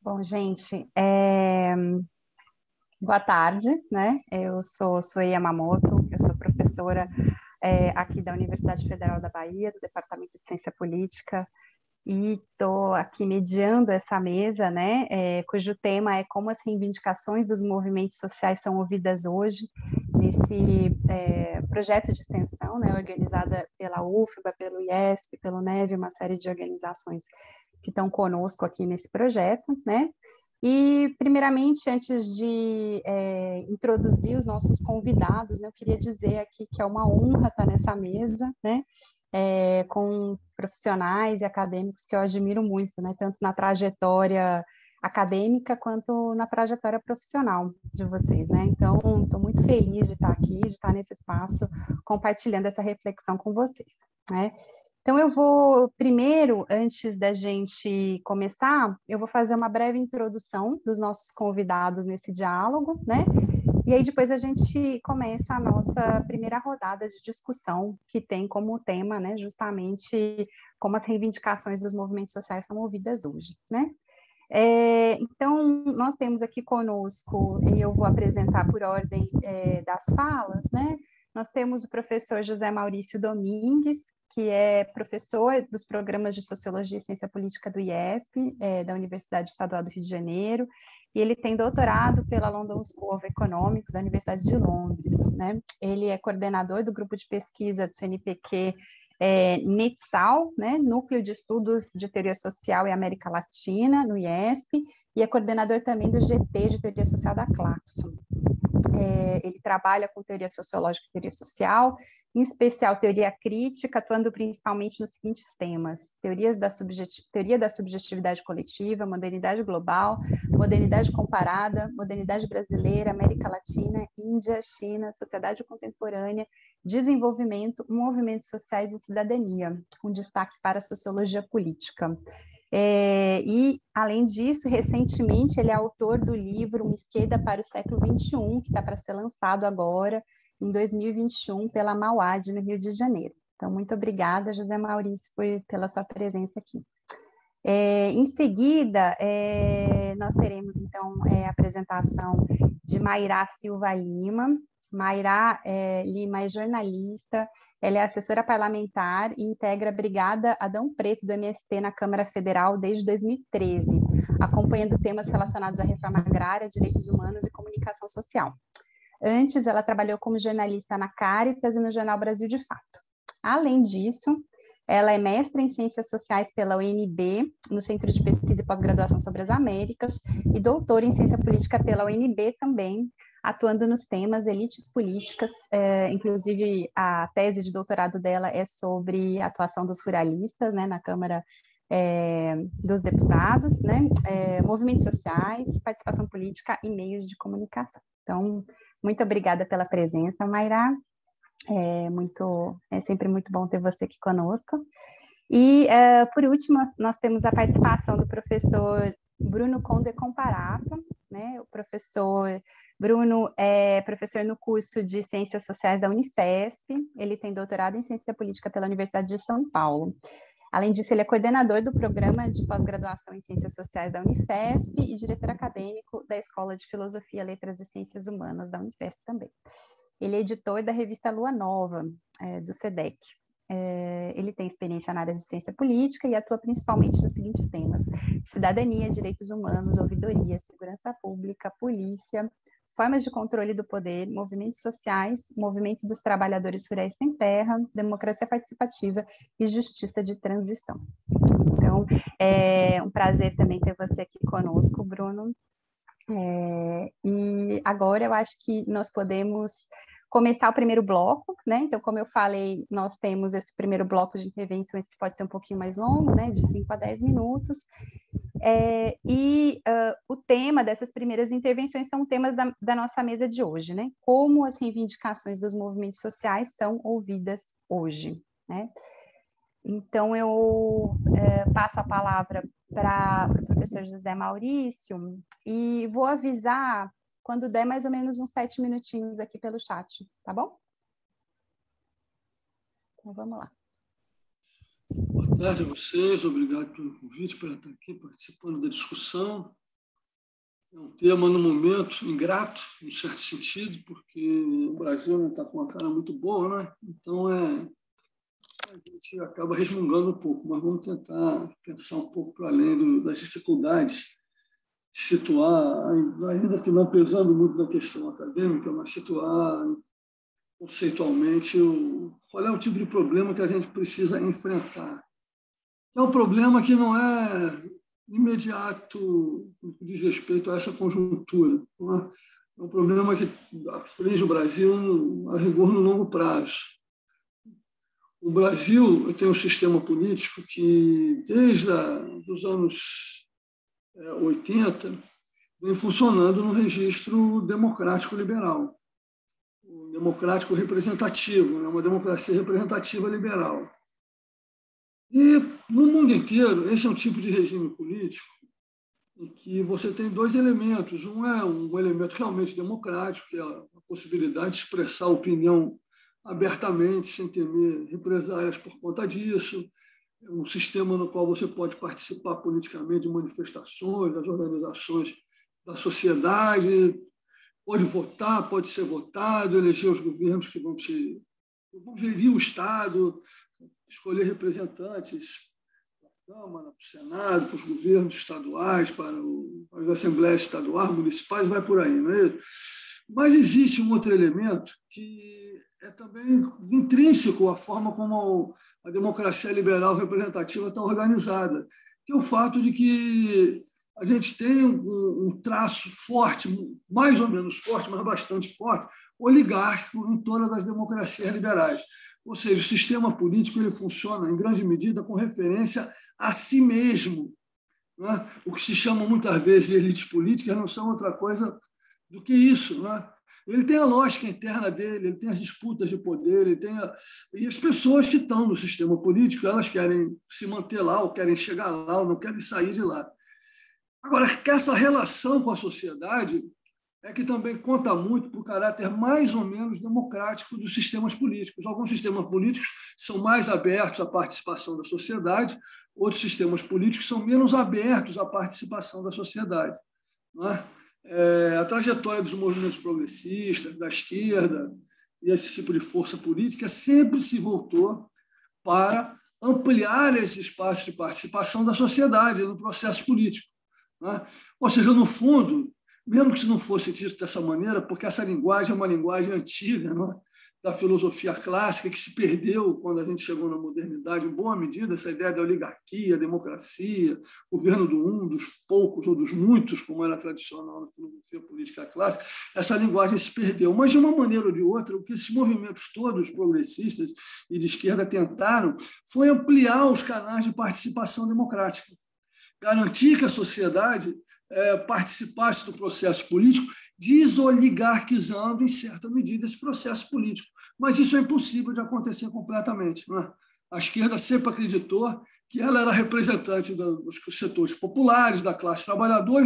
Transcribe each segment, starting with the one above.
Bom, gente, boa tarde, né? Eu sou Suei Yamamoto, eu sou professora aqui da Universidade Federal da Bahia, do Departamento de Ciência Política, e estou aqui mediando essa mesa, né? Cujo tema é como as reivindicações dos movimentos sociais são ouvidas hoje, nesse projeto de extensão, né? Organizada pela UFBA, pelo IESP, pelo NEV, uma série de organizações que estão conosco aqui nesse projeto, né? E, primeiramente, antes de introduzir os nossos convidados, né, eu queria dizer aqui que é uma honra estar nessa mesa, né, com profissionais e acadêmicos que eu admiro muito, né, tanto na trajetória acadêmica quanto na trajetória profissional de vocês, né? Então, estou muito feliz de estar aqui, de estar nesse espaço, compartilhando essa reflexão com vocês, né? Então, eu vou, primeiro, antes da gente começar, eu vou fazer uma breve introdução dos nossos convidados nesse diálogo, né? E aí depois a gente começa a nossa primeira rodada de discussão, que tem como tema, né, justamente como as reivindicações dos movimentos sociais são ouvidas hoje, né? Então, nós temos aqui conosco, e eu vou apresentar por ordem das falas, né? Nós temos o professor José Maurício Domingues, que é professor dos programas de Sociologia e Ciência Política do IESP, da Universidade Estadual do Rio de Janeiro, e ele tem doutorado pela London School of Economics, da Universidade de Londres, né? Ele é coordenador do grupo de pesquisa do CNPq NETSAL, né, Núcleo de Estudos de Teoria Social e América Latina, no IESP, e é coordenador também do GT de Teoria Social da Claxo. Ele trabalha com teoria sociológica e teoria social, em especial teoria crítica, atuando principalmente nos seguintes temas: teoria da subjetividade coletiva, modernidade global, modernidade comparada, modernidade brasileira, América Latina, Índia, China, sociedade contemporânea, desenvolvimento, movimentos sociais e cidadania, com destaque para a sociologia política. E, além disso, recentemente, ele é autor do livro Uma Esquerda para o Século XXI, que está para ser lançado agora, em 2021, pela Mauad, no Rio de Janeiro. Então, muito obrigada, José Maurício, pela sua presença aqui. Em seguida, nós teremos, então, a apresentação de Mairá Silva Lima. Mairá Lima é jornalista, ela é assessora parlamentar e integra a Brigada Adão Preto do MST na Câmara Federal desde 2013, acompanhando temas relacionados à reforma agrária, direitos humanos e comunicação social. Antes, ela trabalhou como jornalista na Caritas e no jornal Brasil de Fato. Além disso, ela é mestra em Ciências Sociais pela UNB, no Centro de Pesquisa e Pós-Graduação sobre as Américas, e doutora em Ciência Política pela UNB também, atuando nos temas elites políticas, inclusive a tese de doutorado dela é sobre a atuação dos ruralistas, né, na Câmara dos Deputados, né, movimentos sociais, participação política e meios de comunicação. Então, muito obrigada pela presença, Mairá. É sempre muito bom ter você aqui conosco. E, por último, nós temos a participação do professor Bruno Conde Comparato, né? O professor Bruno é professor no curso de Ciências Sociais da Unifesp, ele tem doutorado em Ciência Política pela Universidade de São Paulo. Além disso, ele é coordenador do programa de pós-graduação em Ciências Sociais da Unifesp e diretor acadêmico da Escola de Filosofia, Letras e Ciências Humanas da Unifesp também. Ele é editor da revista Lua Nova, do SEDEC. Ele tem experiência na área de ciência política e atua principalmente nos seguintes temas: cidadania, direitos humanos, ouvidoria, segurança pública, polícia, formas de controle do poder, movimentos sociais, movimento dos trabalhadores rurais sem terra, democracia participativa e justiça de transição. Então, é um prazer também ter você aqui conosco, Bruno. E agora eu acho que nós podemos começar o primeiro bloco, né? Então, como eu falei, nós temos esse primeiro bloco de intervenções que pode ser um pouquinho mais longo, né? De 5 a 10 minutos. O tema dessas primeiras intervenções são temas da nossa mesa de hoje, né? Como as reivindicações dos movimentos sociais são ouvidas hoje, né? Então, eu passo a palavra para o professor José Maurício e vou avisar quando der mais ou menos uns 7 minutinhos aqui pelo chat, tá bom? Então, vamos lá. Boa tarde a vocês, obrigado pelo convite para estar aqui participando da discussão. É um tema, no momento, ingrato, em certo sentido, porque o Brasil não está com uma cara muito boa, né? Então, a gente acaba resmungando um pouco, mas vamos tentar pensar um pouco para além das dificuldades, situar, ainda que não pesando muito na questão acadêmica, mas situar conceitualmente qual é o tipo de problema que a gente precisa enfrentar. É um problema que não é imediato no que diz respeito a essa conjuntura. Não é? É um problema que aflige o Brasil a rigor no longo prazo. O Brasil tem um sistema político que, desde os anos 80, vem funcionando no registro democrático liberal, democrático representativo, né? Uma democracia representativa liberal. E, no mundo inteiro, esse é um tipo de regime político em que você tem dois elementos. Um é um elemento realmente democrático, que é a possibilidade de expressar opinião abertamente, sem temer represálias por conta disso. É um sistema no qual você pode participar politicamente de manifestações, das organizações da sociedade, pode votar, pode ser votado, eleger os governos que vão gerir o Estado, escolher representantes para a Câmara, para o Senado, para os governos estaduais, para as assembleias estaduais, municipais, vai por aí, não é isso? Mas existe um outro elemento que é também intrínseco à forma como a democracia liberal representativa está organizada, que é o fato de que a gente tem um traço forte, mais ou menos forte, mas bastante forte, oligárquico em todas as democracias liberais. Ou seja, o sistema político ele funciona, em grande medida, com referência a si mesmo. Né? O que se chama muitas vezes de elites políticas não são outra coisa do que isso. Né? Ele tem a lógica interna dele, ele tem as disputas de poder, e as pessoas que estão no sistema político, elas querem se manter lá, ou querem chegar lá, ou não querem sair de lá. Agora, essa relação com a sociedade é que também conta muito para o caráter mais ou menos democrático dos sistemas políticos. Alguns sistemas políticos são mais abertos à participação da sociedade, outros sistemas políticos são menos abertos à participação da sociedade. Não é? A trajetória dos movimentos progressistas, da esquerda, e esse tipo de força política sempre se voltou para ampliar esse espaço de participação da sociedade no processo político. Não é? Ou seja, no fundo, mesmo que não fosse dito dessa maneira, porque essa linguagem é uma linguagem antiga, não é? Da filosofia clássica, que se perdeu quando a gente chegou na modernidade, em boa medida, essa ideia da oligarquia, democracia, governo do um, dos poucos ou dos muitos, como era tradicional na filosofia política clássica, essa linguagem se perdeu. Mas, de uma maneira ou de outra, o que esses movimentos todos progressistas e de esquerda tentaram foi ampliar os canais de participação democrática, garantir que a sociedade participasse do processo político, desoligarquizando, em certa medida, esse processo político. Mas isso é impossível de acontecer completamente. Não é? A esquerda sempre acreditou que ela era representante dos setores populares, da classe trabalhadora,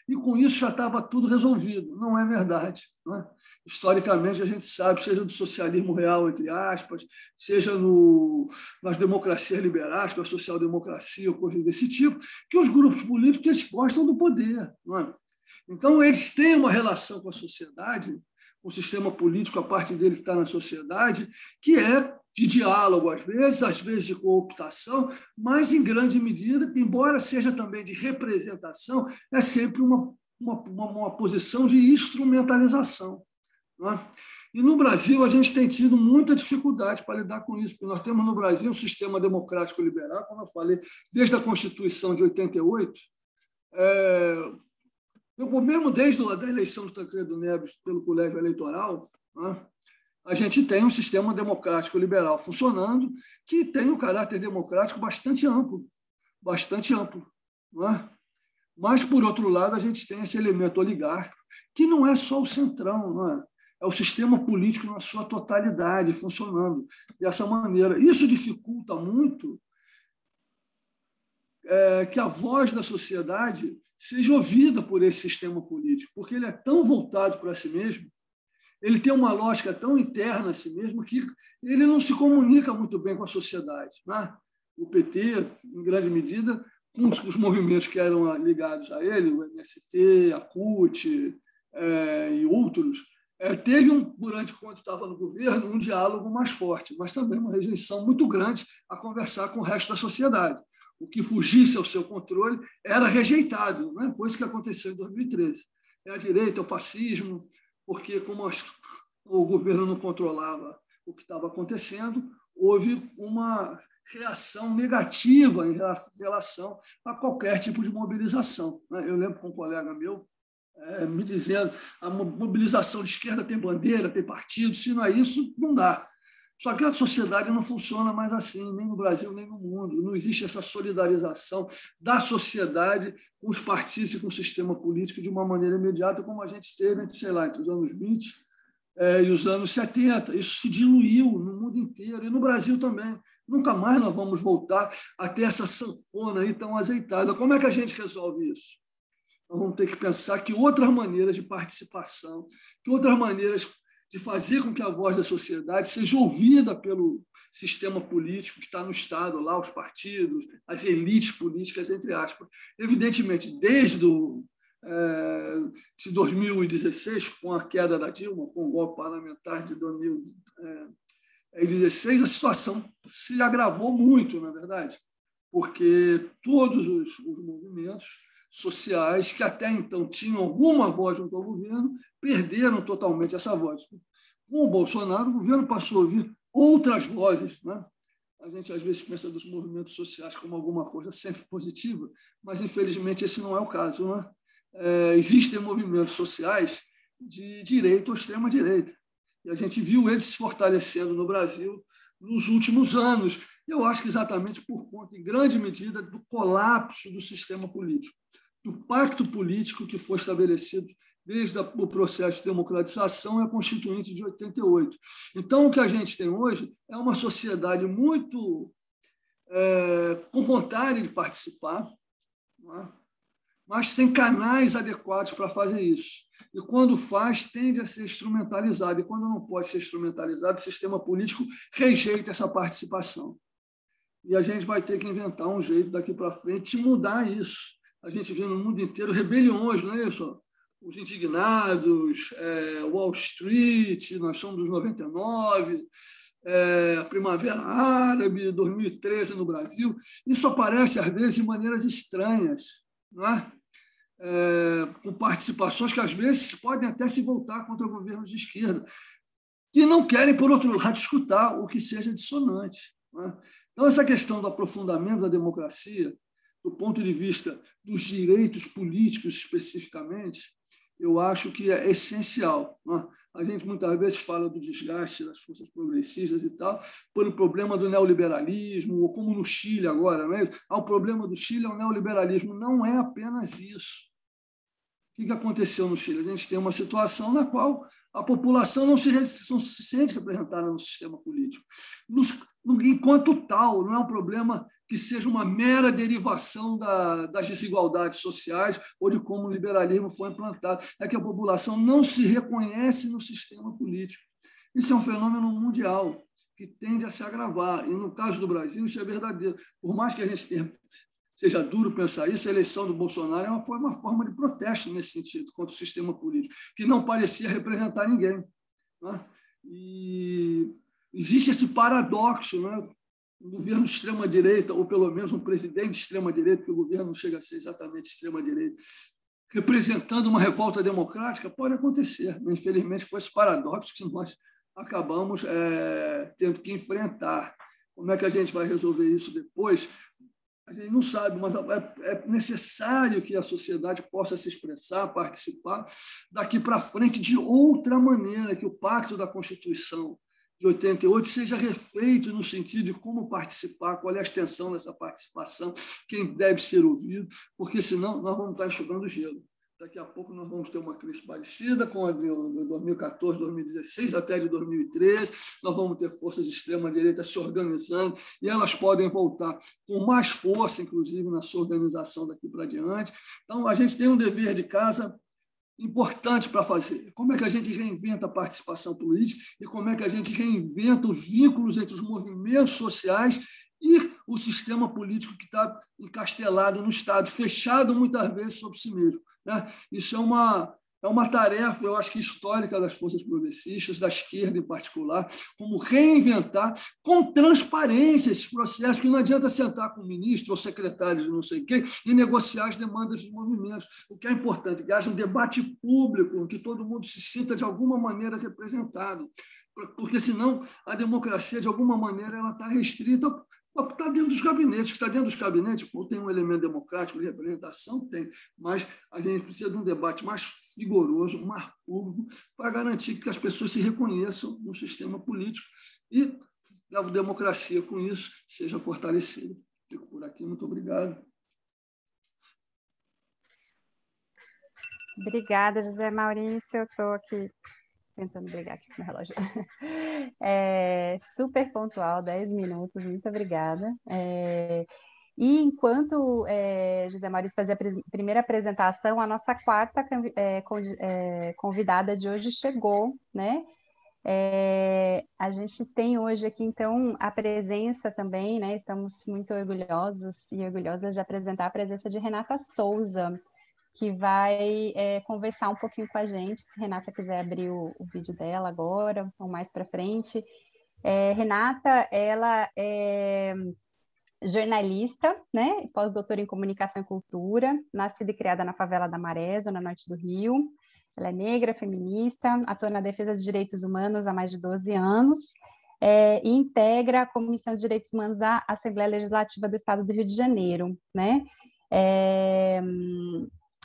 e com isso já estava tudo resolvido. Não é verdade. Não é? Historicamente, a gente sabe, seja do socialismo real, entre aspas, seja nas democracias liberais, com a social-democracia ou coisas desse tipo, que os grupos políticos eles gostam do poder. Não é? Então, eles têm uma relação com a sociedade, com o sistema político, a parte dele que está na sociedade, que é de diálogo, às vezes de cooptação, mas, em grande medida, embora seja também de representação, é sempre uma posição de instrumentalização. Não é? E no Brasil, a gente tem tido muita dificuldade para lidar com isso, porque nós temos no Brasil um sistema democrático liberal, como eu falei, desde a Constituição de 88, mesmo desde a eleição do Tancredo Neves pelo colégio eleitoral, né, a gente tem um sistema democrático liberal funcionando que tem um caráter democrático bastante amplo. Não é? Mas, por outro lado, a gente tem esse elemento oligárquico, que não é só o centrão, não é? É o sistema político na sua totalidade funcionando dessa maneira. Isso dificulta muito que a voz da sociedade seja ouvida por esse sistema político, porque ele é tão voltado para si mesmo, ele tem uma lógica tão interna a si mesmo que ele não se comunica muito bem com a sociedade. Né? O PT, em grande medida, com os movimentos que eram ligados a ele, o MST, a CUT e outros, teve, durante quando estava no governo, um diálogo mais forte, mas também uma rejeição muito grande a conversar com o resto da sociedade. O que fugisse ao seu controle era rejeitado. Né? Foi isso que aconteceu em 2013. É a direita, o fascismo, porque como o governo não controlava o que estava acontecendo, houve uma reação negativa em relação a qualquer tipo de mobilização. Eu lembro com um colega meu me dizendo a mobilização de esquerda tem bandeira, tem partido, se não é isso, não dá. Só que a sociedade não funciona mais assim, nem no Brasil, nem no mundo. Não existe essa solidarização da sociedade com os partidos e com o sistema político de uma maneira imediata, como a gente teve entre os anos 20 e os anos 70. Isso se diluiu no mundo inteiro e no Brasil também. Nunca mais nós vamos voltar a ter essa sanfona aí tão azeitada. Como é que a gente resolve isso? Nós vamos ter que pensar que outras maneiras de participação, que outras maneiras de fazer com que a voz da sociedade seja ouvida pelo sistema político que está no Estado, lá os partidos, as elites políticas, entre aspas. Evidentemente, desde 2016, com a queda da Dilma, com o golpe parlamentar de 2016, a situação se agravou muito, na verdade, porque todos os movimentos sociais que até então tinham alguma voz junto ao governo perderam totalmente essa voz. Com o Bolsonaro, o governo passou a ouvir outras vozes. Né? A gente, às vezes, pensa dos movimentos sociais como alguma coisa sempre positiva, mas, infelizmente, esse não é o caso. Né? Existem movimentos sociais de direita ou extrema-direita. E a gente viu eles se fortalecendo no Brasil nos últimos anos. Eu acho que exatamente por conta, em grande medida, do colapso do sistema político, do pacto político que foi estabelecido desde o processo de democratização e a Constituinte de 88. Então, o que a gente tem hoje é uma sociedade muito com vontade de participar, não é? Mas sem canais adequados para fazer isso. E quando faz, tende a ser instrumentalizado. E quando não pode ser instrumentalizado, o sistema político rejeita essa participação. E a gente vai ter que inventar um jeito daqui para frente de mudar isso. A gente vê no mundo inteiro rebeliões, não é isso? Os indignados, Wall Street, nós somos dos 99, a Primavera Árabe, 2013 no Brasil. Isso aparece, às vezes, de maneiras estranhas, não é? Com participações que, às vezes, podem até se voltar contra governos de esquerda, que não querem, por outro lado, escutar o que seja dissonante. Não é? Então, essa questão do aprofundamento da democracia, do ponto de vista dos direitos políticos especificamente, eu acho que é essencial. Não é? A gente muitas vezes fala do desgaste das forças progressistas e tal, pelo problema do neoliberalismo, ou como no Chile agora. Não é? O problema do Chile é o neoliberalismo. Não é apenas isso. O que aconteceu no Chile? A gente tem uma situação na qual a população não se sente representada no sistema político. Enquanto tal, não é um problema que seja uma mera derivação das desigualdades sociais ou de como o liberalismo foi implantado. É que a população não se reconhece no sistema político. Isso é um fenômeno mundial que tende a se agravar. E, no caso do Brasil, isso é verdadeiro. Por mais que a gente seja duro pensar isso, a eleição do Bolsonaro foi uma forma de protesto nesse sentido, contra o sistema político, que não parecia representar ninguém. Né? E existe esse paradoxo, né? Um governo de extrema-direita, ou pelo menos um presidente de extrema-direita, porque o governo não chega a ser exatamente extrema-direita, representando uma revolta democrática, pode acontecer. Infelizmente, foi esse paradoxo que nós acabamos tendo que enfrentar. Como é que a gente vai resolver isso depois? A gente não sabe, mas é necessário que a sociedade possa se expressar, participar daqui para frente de outra maneira, que o Pacto da Constituição de 88 seja refeito no sentido de como participar, qual é a extensão dessa participação, quem deve ser ouvido, porque senão nós vamos estar enxugando gelo. Daqui a pouco nós vamos ter uma crise parecida com a de 2014, 2016, até de 2013. Nós vamos ter forças de extrema-direita se organizando e elas podem voltar com mais força, inclusive, na sua organização daqui para diante. Então, a gente tem um dever de casa importante para fazer. Como é que a gente reinventa a participação política e como é que a gente reinventa os vínculos entre os movimentos sociais e o sistema político que está encastelado no Estado, fechado muitas vezes sobre si mesmo, né? Isso é uma tarefa, eu acho que histórica das forças progressistas, da esquerda em particular, como reinventar com transparência esses processos, que não adianta sentar com o ministro ou secretário de não sei quem e negociar as demandas dos movimentos. O que é importante é que haja um debate público, que todo mundo se sinta de alguma maneira representado, porque senão a democracia, de alguma maneira, ela está restrita. Está dentro dos gabinetes, está dentro dos gabinetes, tem um elemento democrático de representação, tem, mas a gente precisa de um debate mais vigoroso, mais público, para garantir que as pessoas se reconheçam no sistema político e a democracia, com isso, seja fortalecida. Fico por aqui, muito obrigado. Obrigada, José Maurício. Eu estou aqui tentando brigar aqui com o relógio. Super pontual, 10 minutos, muito obrigada. E enquanto José Maurício fazia a primeira apresentação, a nossa quarta convidada de hoje chegou, né? A gente tem hoje aqui, então, a presença também, né? Estamos muito orgulhosos e orgulhosas de apresentar a presença de Renata Souza, que vai conversar um pouquinho com a gente, se Renata quiser abrir o vídeo dela agora, ou mais para frente. Renata, ela é jornalista, né, pós-doutora em Comunicação e Cultura, nascida e criada na favela da Maré, zona norte do Rio. Ela é negra, feminista, atua na defesa dos direitos humanos há mais de 12 anos, e integra a Comissão de Direitos Humanos da Assembleia Legislativa do Estado do Rio de Janeiro, né?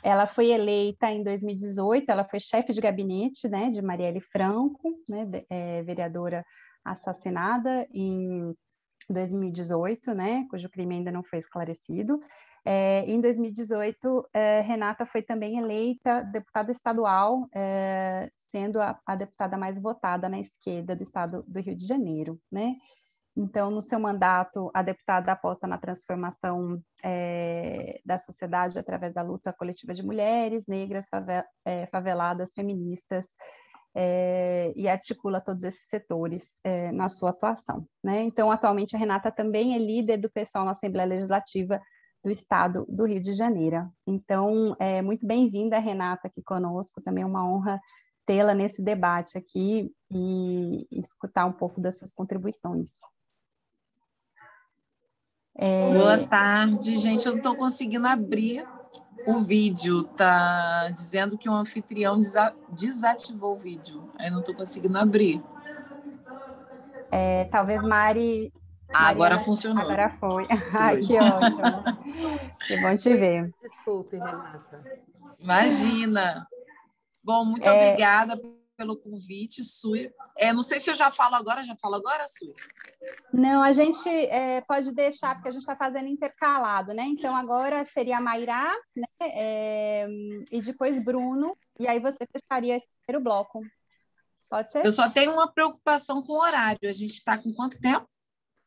Ela foi eleita em 2018, ela foi chefe de gabinete, né, de Marielle Franco, né, vereadora assassinada em 2018, né, cujo crime ainda não foi esclarecido. Em 2018, Renata foi também eleita deputada estadual, sendo a deputada mais votada na esquerda do estado do Rio de Janeiro, né? Então, no seu mandato, a deputada aposta na transformação da sociedade através da luta coletiva de mulheres, negras, faveladas, feministas, e articula todos esses setores na sua atuação, né? Então, atualmente, a Renata também é líder do PSOL na Assembleia Legislativa do Estado do Rio de Janeiro. Então, muito bem-vinda, Renata, aqui conosco, também é uma honra tê-la nesse debate aqui e escutar um pouco das suas contribuições. Boa tarde, gente. Eu não estou conseguindo abrir o vídeo. Tá dizendo que o anfitrião desativou o vídeo. Eu não estou conseguindo abrir. Talvez Mari... Agora funcionou. Agora foi. Ai, que ótimo. Que bom te ver. Desculpe, Renata. Imagina. Bom, muito obrigada pelo convite, Sui. Não sei se eu já falo agora, Sui? Não, a gente pode deixar, porque a gente está fazendo intercalado, né? Então, agora seria a Mairá, né? E depois Bruno, e aí você fecharia esse primeiro bloco. Pode ser? Eu só tenho uma preocupação com o horário. A gente está com quanto tempo?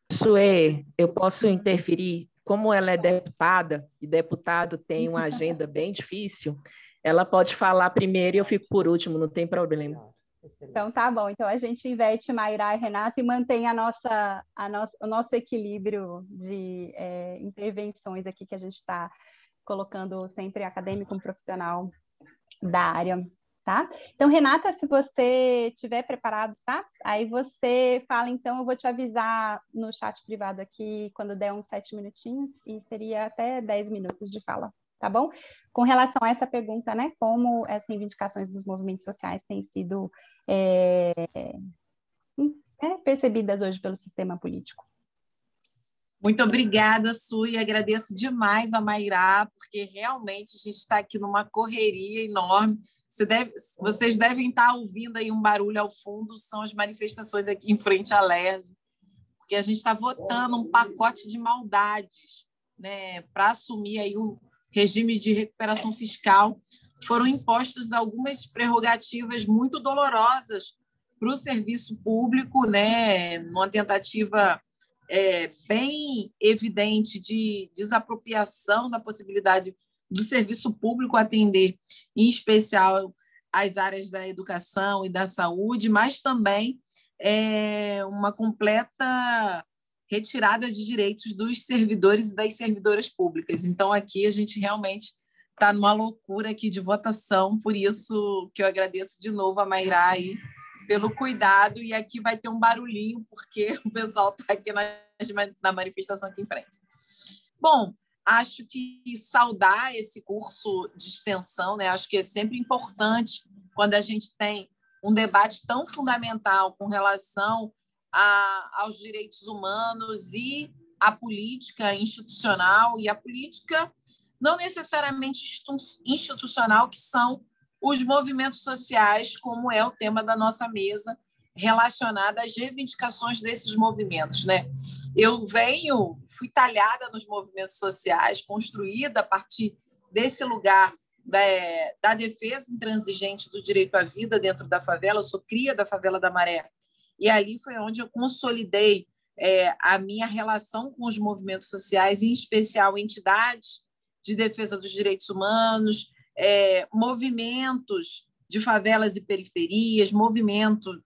Sui, eu posso interferir? Como ela é deputada, e deputado tem uma agenda bem difícil, ela pode falar primeiro e eu fico por último, não tem problema. Então, tá bom. Então, a gente inverte Mairá e Renata e mantém o nosso equilíbrio de intervenções aqui que a gente está colocando sempre acadêmico e profissional da área, tá? Então, Renata, se você estiver preparado, tá? Aí você fala, então, eu vou te avisar no chat privado aqui quando der uns 7 minutinhos e seria até 10 minutos de fala. Tá bom? Com relação a essa pergunta, né, como as reivindicações dos movimentos sociais têm sido percebidas hoje pelo sistema político. Muito obrigada, Sui, agradeço demais a Mairá, porque realmente a gente está aqui numa correria enorme. Vocês devem estar ouvindo aí um barulho ao fundo, são as manifestações aqui em frente à LERJ, porque a gente está votando um pacote de maldades, né, para assumir aí o regime de recuperação fiscal. Foram impostas algumas prerrogativas muito dolorosas para o serviço público, né, numa tentativa bem evidente de desapropriação da possibilidade do serviço público atender, em especial, as áreas da educação e da saúde, mas também uma completa retirada de direitos dos servidores e das servidoras públicas. Então, aqui a gente realmente está numa loucura aqui de votação, por isso que eu agradeço de novo a Mairá aí pelo cuidado, e aqui vai ter um barulhinho, porque o pessoal está aqui na manifestação aqui em frente. Bom, acho que saudar esse curso de extensão, né? Acho que é sempre importante quando a gente tem um debate tão fundamental com relação aos direitos humanos e à política institucional e a política não necessariamente institucional, que são os movimentos sociais, como é o tema da nossa mesa, relacionada às reivindicações desses movimentos, né? Eu fui talhada nos movimentos sociais, construída a partir desse lugar da defesa intransigente do direito à vida dentro da favela. Eu sou cria da favela da Maré, e ali foi onde eu consolidei a minha relação com os movimentos sociais, em especial entidades de defesa dos direitos humanos, movimentos de favelas e periferias, movimento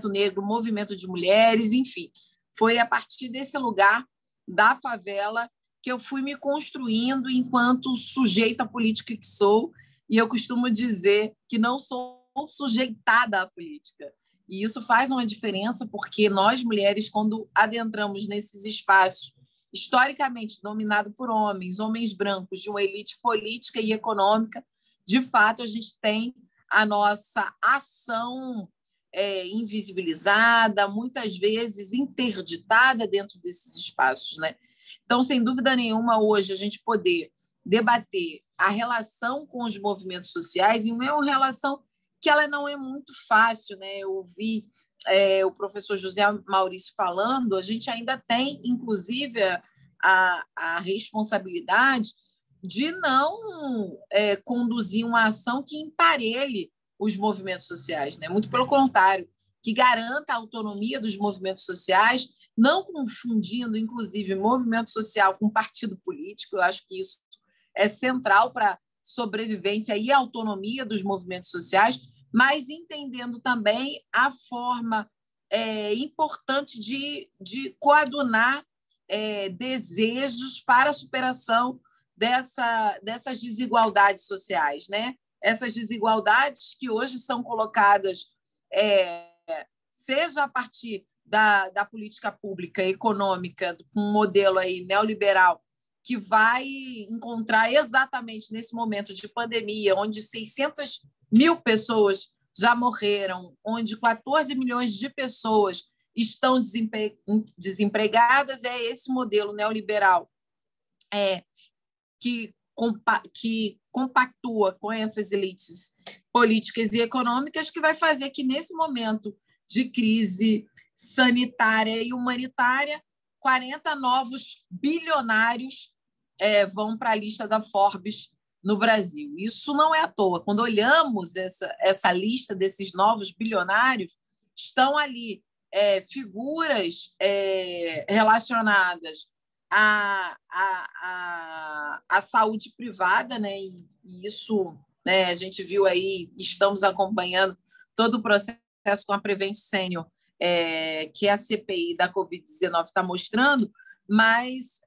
negro, movimento de mulheres, enfim. Foi a partir desse lugar da favela que eu fui me construindo enquanto sujeita política que sou, e eu costumo dizer que não sou sujeitada à política. E isso faz uma diferença, porque nós, mulheres, quando adentramos nesses espaços historicamente dominados por homens brancos, de uma elite política e econômica, de fato, a gente tem a nossa ação invisibilizada, muitas vezes interditada dentro desses espaços, né? Então, sem dúvida nenhuma, hoje a gente poder debater a relação com os movimentos sociais, e é uma relação que ela não é muito fácil, né? Eu ouvi o professor José Maurício falando, a gente ainda tem, inclusive, a responsabilidade de não conduzir uma ação que emparelhe os movimentos sociais, né? Muito pelo contrário, que garanta a autonomia dos movimentos sociais, não confundindo, inclusive, movimento social com partido político. Eu acho que isso é central para a sobrevivência e a autonomia dos movimentos sociais, mas entendendo também a forma importante de coadunar desejos para a superação dessas desigualdades sociais, né? Essas desigualdades que hoje são colocadas, seja a partir da política pública econômica, com um modelo aí neoliberal, que vai encontrar exatamente nesse momento de pandemia, onde 600 mil pessoas já morreram, onde 14 milhões de pessoas estão desempregadas, é esse modelo neoliberal que compactua com essas elites políticas e econômicas, que vai fazer que, nesse momento de crise sanitária e humanitária, 40 novos bilionários vão para a lista da Forbes no Brasil. Isso não é à toa. Quando olhamos essa lista desses novos bilionários, estão ali figuras relacionadas à saúde privada, né? E isso, né, a gente viu aí, estamos acompanhando todo o processo com a Prevent Senior, que a CPI da Covid-19 está mostrando, mas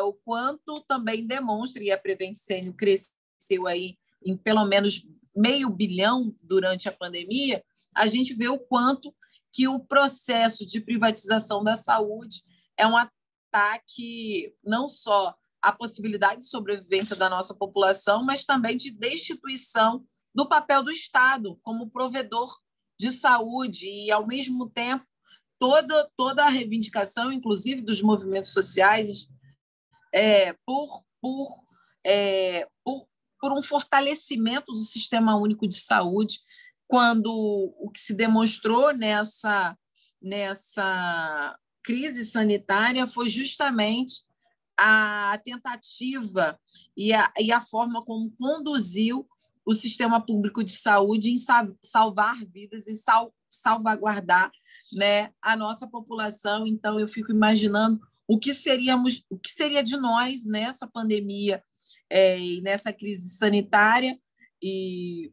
o quanto também demonstra, e a Prevent Senior cresceu aí em pelo menos $500 milhão durante a pandemia, a gente vê o quanto que o processo de privatização da saúde é um ataque não só à possibilidade de sobrevivência da nossa população, mas também de destituição do papel do Estado como provedor de saúde, e, ao mesmo tempo, toda a reivindicação, inclusive dos movimentos sociais, por um fortalecimento do Sistema Único de Saúde, quando o que se demonstrou nessa crise sanitária foi justamente a tentativa e a forma como conduziu o sistema público de saúde em salvar vidas e salvaguardar, né, a nossa população. Então, eu fico imaginando o que seria de nós nessa pandemia e nessa crise sanitária, e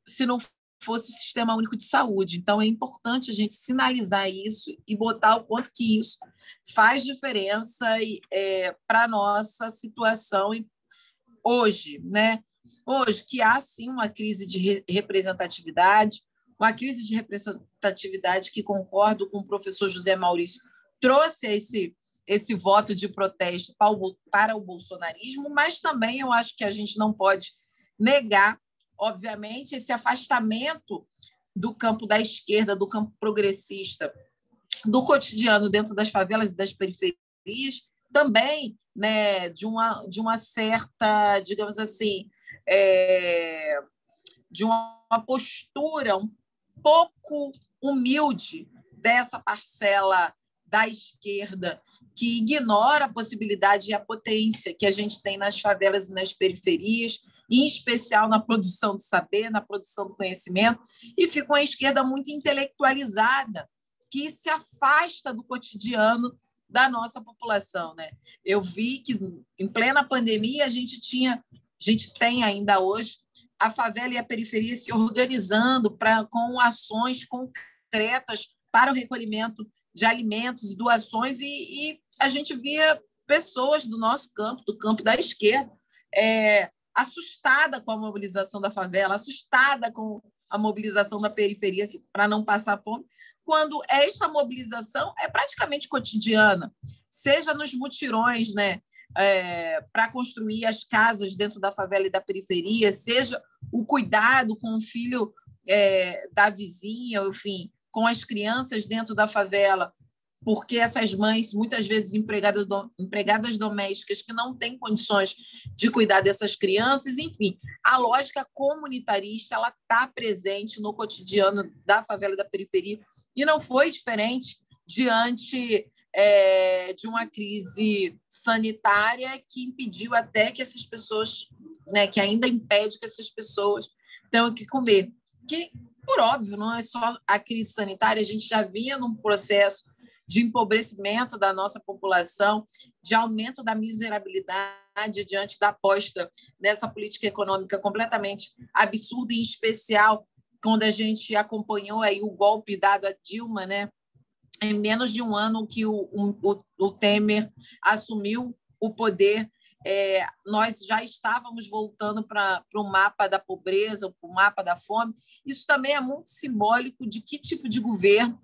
se não fosse o Sistema Único de Saúde. Então, é importante a gente sinalizar isso e botar o quanto que isso faz diferença para a nossa situação hoje, né? Hoje, que há, sim, uma crise de representatividade, uma crise de representatividade que, concordo com o professor José Maurício, trouxe esse voto de protesto para o bolsonarismo, mas também eu acho que a gente não pode negar, obviamente, esse afastamento do campo da esquerda, do campo progressista, do cotidiano dentro das favelas e das periferias, também, né, de uma certa, digamos assim, de uma postura um pouco humilde dessa parcela da esquerda que ignora a possibilidade e a potência que a gente tem nas favelas e nas periferias, em especial na produção do saber, na produção do conhecimento, e fica uma esquerda muito intelectualizada, que se afasta do cotidiano da nossa população, né? Eu vi que, em plena pandemia, a gente tem ainda hoje a favela e a periferia se organizando com ações concretas para o recolhimento de alimentos e doações, e a gente via pessoas do nosso campo, do campo da esquerda, assustada com a mobilização da favela, assustada com a mobilização da periferia para não passar fome, quando esta mobilização é praticamente cotidiana, seja nos mutirões, né, para construir as casas dentro da favela e da periferia, seja o cuidado com o filho da vizinha, enfim, com as crianças dentro da favela, porque essas mães, muitas vezes empregadas domésticas, que não têm condições de cuidar dessas crianças, enfim, a lógica comunitarista ela está presente no cotidiano da favela e da periferia, e não foi diferente diante de uma crise sanitária que impediu até que essas pessoas, né, que ainda impede que essas pessoas tenham que comer. Que, por óbvio, não é só a crise sanitária, a gente já vinha num processo de empobrecimento da nossa população, de aumento da miserabilidade diante da aposta nessa política econômica completamente absurda, em especial quando a gente acompanhou aí o golpe dado a Dilma, né? Em menos de um ano que o Temer assumiu o poder, nós já estávamos voltando para o mapa da pobreza, para o mapa da fome. Isso também é muito simbólico de que tipo de governo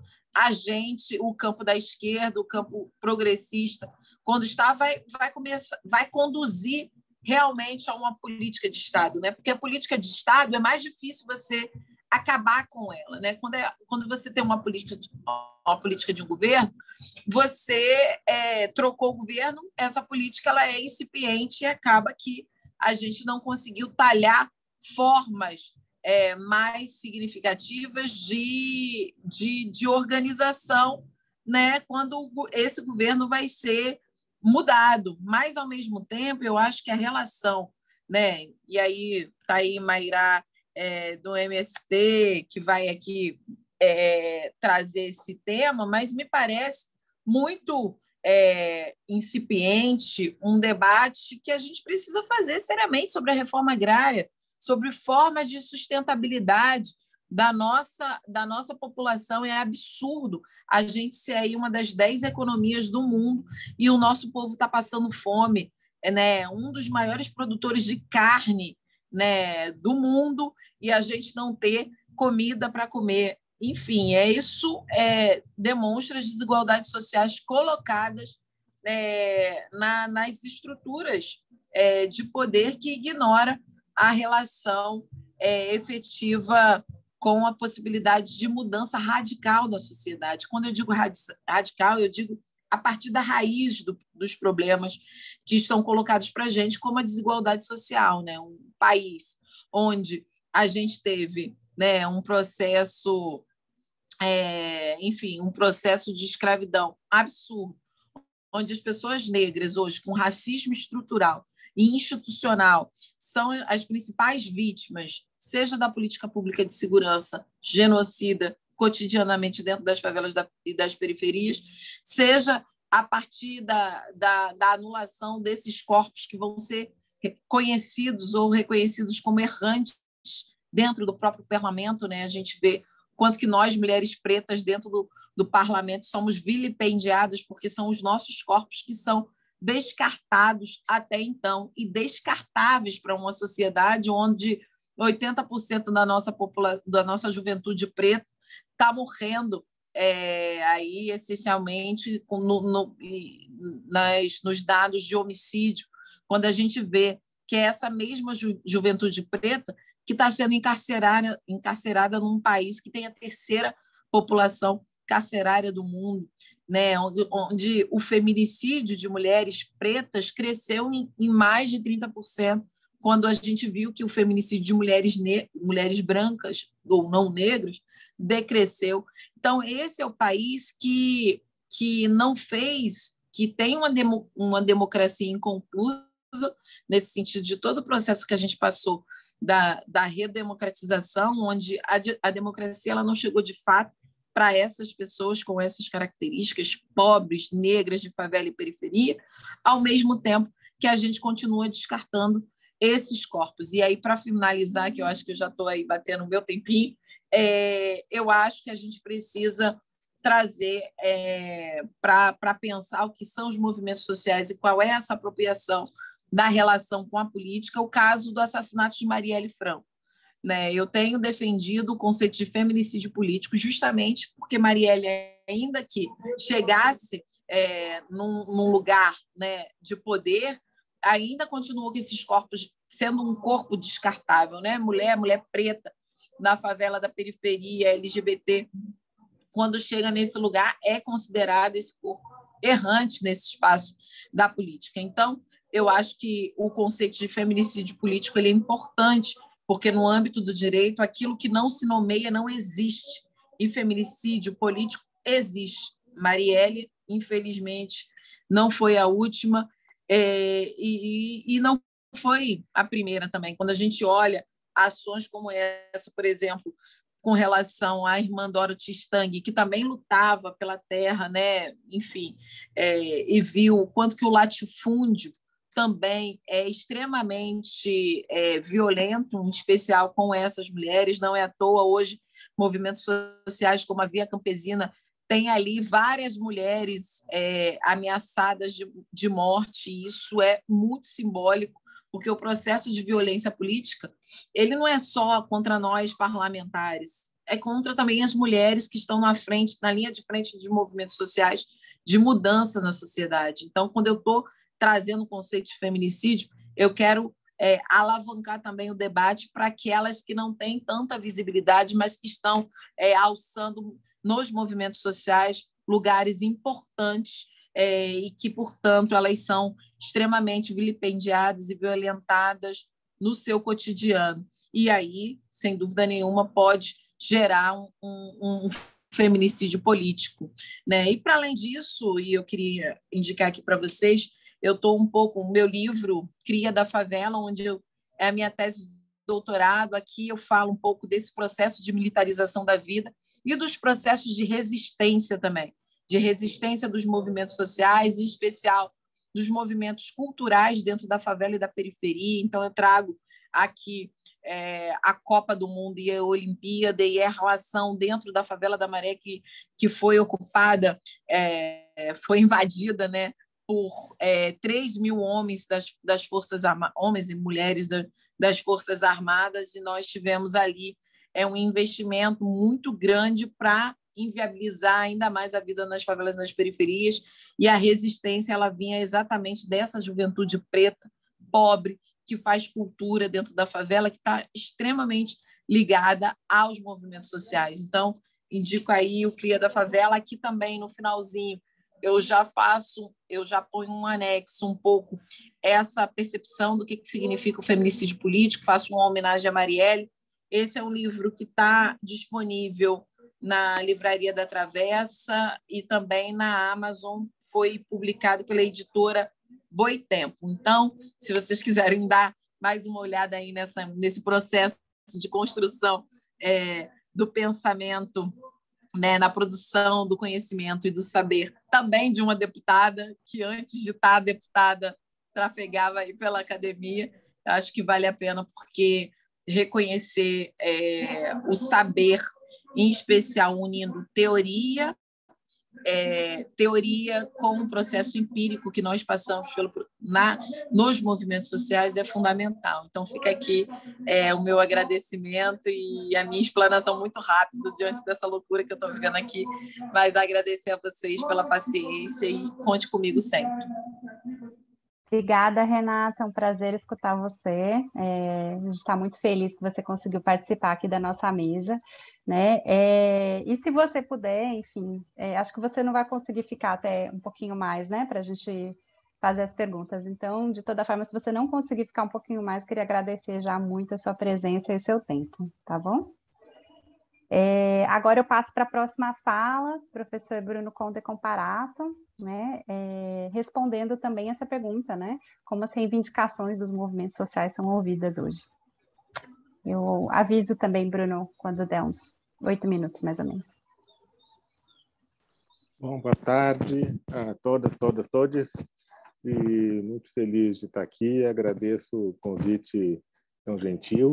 o campo da esquerda, o campo progressista, quando está, vai conduzir realmente a uma política de Estado, né? Porque a política de Estado é mais difícil você acabar com ela, né? Quando você tem uma política de um governo, você trocou o governo, essa política ela é incipiente e acaba que a gente não conseguiu talhar formas mais significativas de organização, né, quando esse governo vai ser mudado. Mas, ao mesmo tempo, eu acho que a relação, né, e aí está aí Mairá do MST, que vai aqui trazer esse tema, mas me parece muito incipiente um debate que a gente precisa fazer seriamente sobre a reforma agrária, sobre formas de sustentabilidade da nossa população. É absurdo a gente ser aí uma das 10 economias do mundo e o nosso povo está passando fome, né? Um dos maiores produtores de carne, né, do mundo, e a gente não ter comida para comer. Enfim, isso demonstra as desigualdades sociais colocadas nas estruturas de poder que ignora a relação efetiva com a possibilidade de mudança radical da sociedade. Quando eu digo radical, eu digo a partir da raiz dos problemas que estão colocados para a gente, como a desigualdade social, né? Um país onde a gente teve, né, um processo, enfim, um processo de escravidão absurdo, onde as pessoas negras hoje, com racismo estrutural e institucional, são as principais vítimas, seja da política pública de segurança genocida cotidianamente dentro das favelas e das periferias, seja a partir da anulação desses corpos que vão ser conhecidos ou reconhecidos como errantes dentro do próprio parlamento, né? A gente vê quanto que nós, mulheres pretas, dentro do parlamento, somos vilipendiadas, porque são os nossos corpos que são descartados até então e descartáveis para uma sociedade onde 80% da nossa juventude preta está morrendo aí essencialmente nos dados de homicídio, quando a gente vê que é essa mesma juventude preta que está sendo encarcerada num país que tem a terceira população carcerária do mundo, né? Onde o feminicídio de mulheres pretas cresceu em mais de 30%, quando a gente viu que o feminicídio de mulheres brancas ou não negras decresceu. Então, esse é o país que não fez, que tem uma democracia inconclusa, nesse sentido de todo o processo que a gente passou da redemocratização, onde a democracia ela não chegou de fato para essas pessoas com essas características, pobres, negras, de favela e periferia, ao mesmo tempo que a gente continua descartando esses corpos. E aí, para finalizar, que eu acho que eu já estou aí batendo o meu tempinho, eu acho que a gente precisa trazer para pensar o que são os movimentos sociais e qual é essa apropriação da relação com a política, o caso do assassinato de Marielle Franco. Né? Eu tenho defendido o conceito de feminicídio político justamente porque Marielle, ainda que chegasse num lugar, né, de poder, ainda continuou com esses corpos sendo um corpo descartável, né? Mulher preta na favela da periferia, LGBT, quando chega nesse lugar, é considerado esse corpo errante nesse espaço da política. Então, eu acho que o conceito de feminicídio político ele é importante, porque no âmbito do direito, aquilo que não se nomeia não existe. E feminicídio político existe. Marielle, infelizmente, não foi a última e não foi a primeira também. Quando a gente olha ações como essa, por exemplo, com relação à irmã Dorothy Stang, que também lutava pela terra, né? Enfim, e viu o quanto que o latifúndio também é extremamente violento, em especial com essas mulheres. Não é à toa hoje movimentos sociais como a Via Campesina tem ali várias mulheres ameaçadas de morte, e isso é muito simbólico, porque o processo de violência política ele não é só contra nós parlamentares, é contra também as mulheres que estão na linha de frente dos movimentos sociais de mudança na sociedade. Então, quando eu estou trazendo o conceito de feminicídio, eu quero alavancar também o debate para aquelas que não têm tanta visibilidade, mas que estão alçando nos movimentos sociais lugares importantes e que, portanto, elas são extremamente vilipendiadas e violentadas no seu cotidiano. E aí, sem dúvida nenhuma, pode gerar um feminicídio político. Né? E, para além disso, e eu queria indicar aqui para vocês, eu estou o meu livro, Cria da Favela, onde é a minha tese de doutorado, aqui eu falo um pouco desse processo de militarização da vida e dos processos de resistência também, de resistência dos movimentos sociais, em especial dos movimentos culturais dentro da favela e da periferia. Então, eu trago aqui a Copa do Mundo e a Olimpíada e a relação dentro da favela da Maré que foi ocupada, foi invadida, né, por 3 mil homens das Forças Armadas, homens e mulheres das Forças Armadas, e nós tivemos ali um investimento muito grande para inviabilizar ainda mais a vida nas favelas, nas periferias, e a resistência ela vinha exatamente dessa juventude preta, pobre, que faz cultura dentro da favela, que está extremamente ligada aos movimentos sociais. Então, indico aí o Cria da Favela. Aqui também, no finalzinho, eu já ponho um anexo um pouco essa percepção do que significa o feminicídio político, faço uma homenagem a Marielle. Esse é um livro que está disponível na Livraria da Travessa e também na Amazon, foi publicado pela editora Boitempo. Então, se vocês quiserem dar mais uma olhada aí nesse processo de construção do pensamento, né, na produção do conhecimento e do saber, também de uma deputada que, antes de estar deputada, trafegava aí pela academia, acho que vale a pena, porque reconhecer o saber, em especial unindo teoria com o processo empírico que nós passamos nos movimentos sociais é fundamental. Então, fica aqui o meu agradecimento e a minha explanação muito rápida diante dessa loucura que eu estou vivendo aqui, mas agradecer a vocês pela paciência e conte comigo sempre. Obrigada, Renata. É um prazer escutar você. A gente está muito feliz que você conseguiu participar aqui da nossa mesa, né? E se você puder, enfim, acho que você não vai conseguir ficar até um pouquinho mais, né, para a gente fazer as perguntas. Então, de toda forma, se você não conseguir ficar um pouquinho mais, queria agradecer já muito a sua presença e seu tempo, tá bom? Agora eu passo para a próxima fala, professor Bruno Conde Comparato, né, respondendo também essa pergunta, né, como as reivindicações dos movimentos sociais são ouvidas hoje. Eu aviso também, Bruno, quando der uns 8 minutos, mais ou menos. Bom, boa tarde a todas, todos, e muito feliz de estar aqui, agradeço o convite tão gentil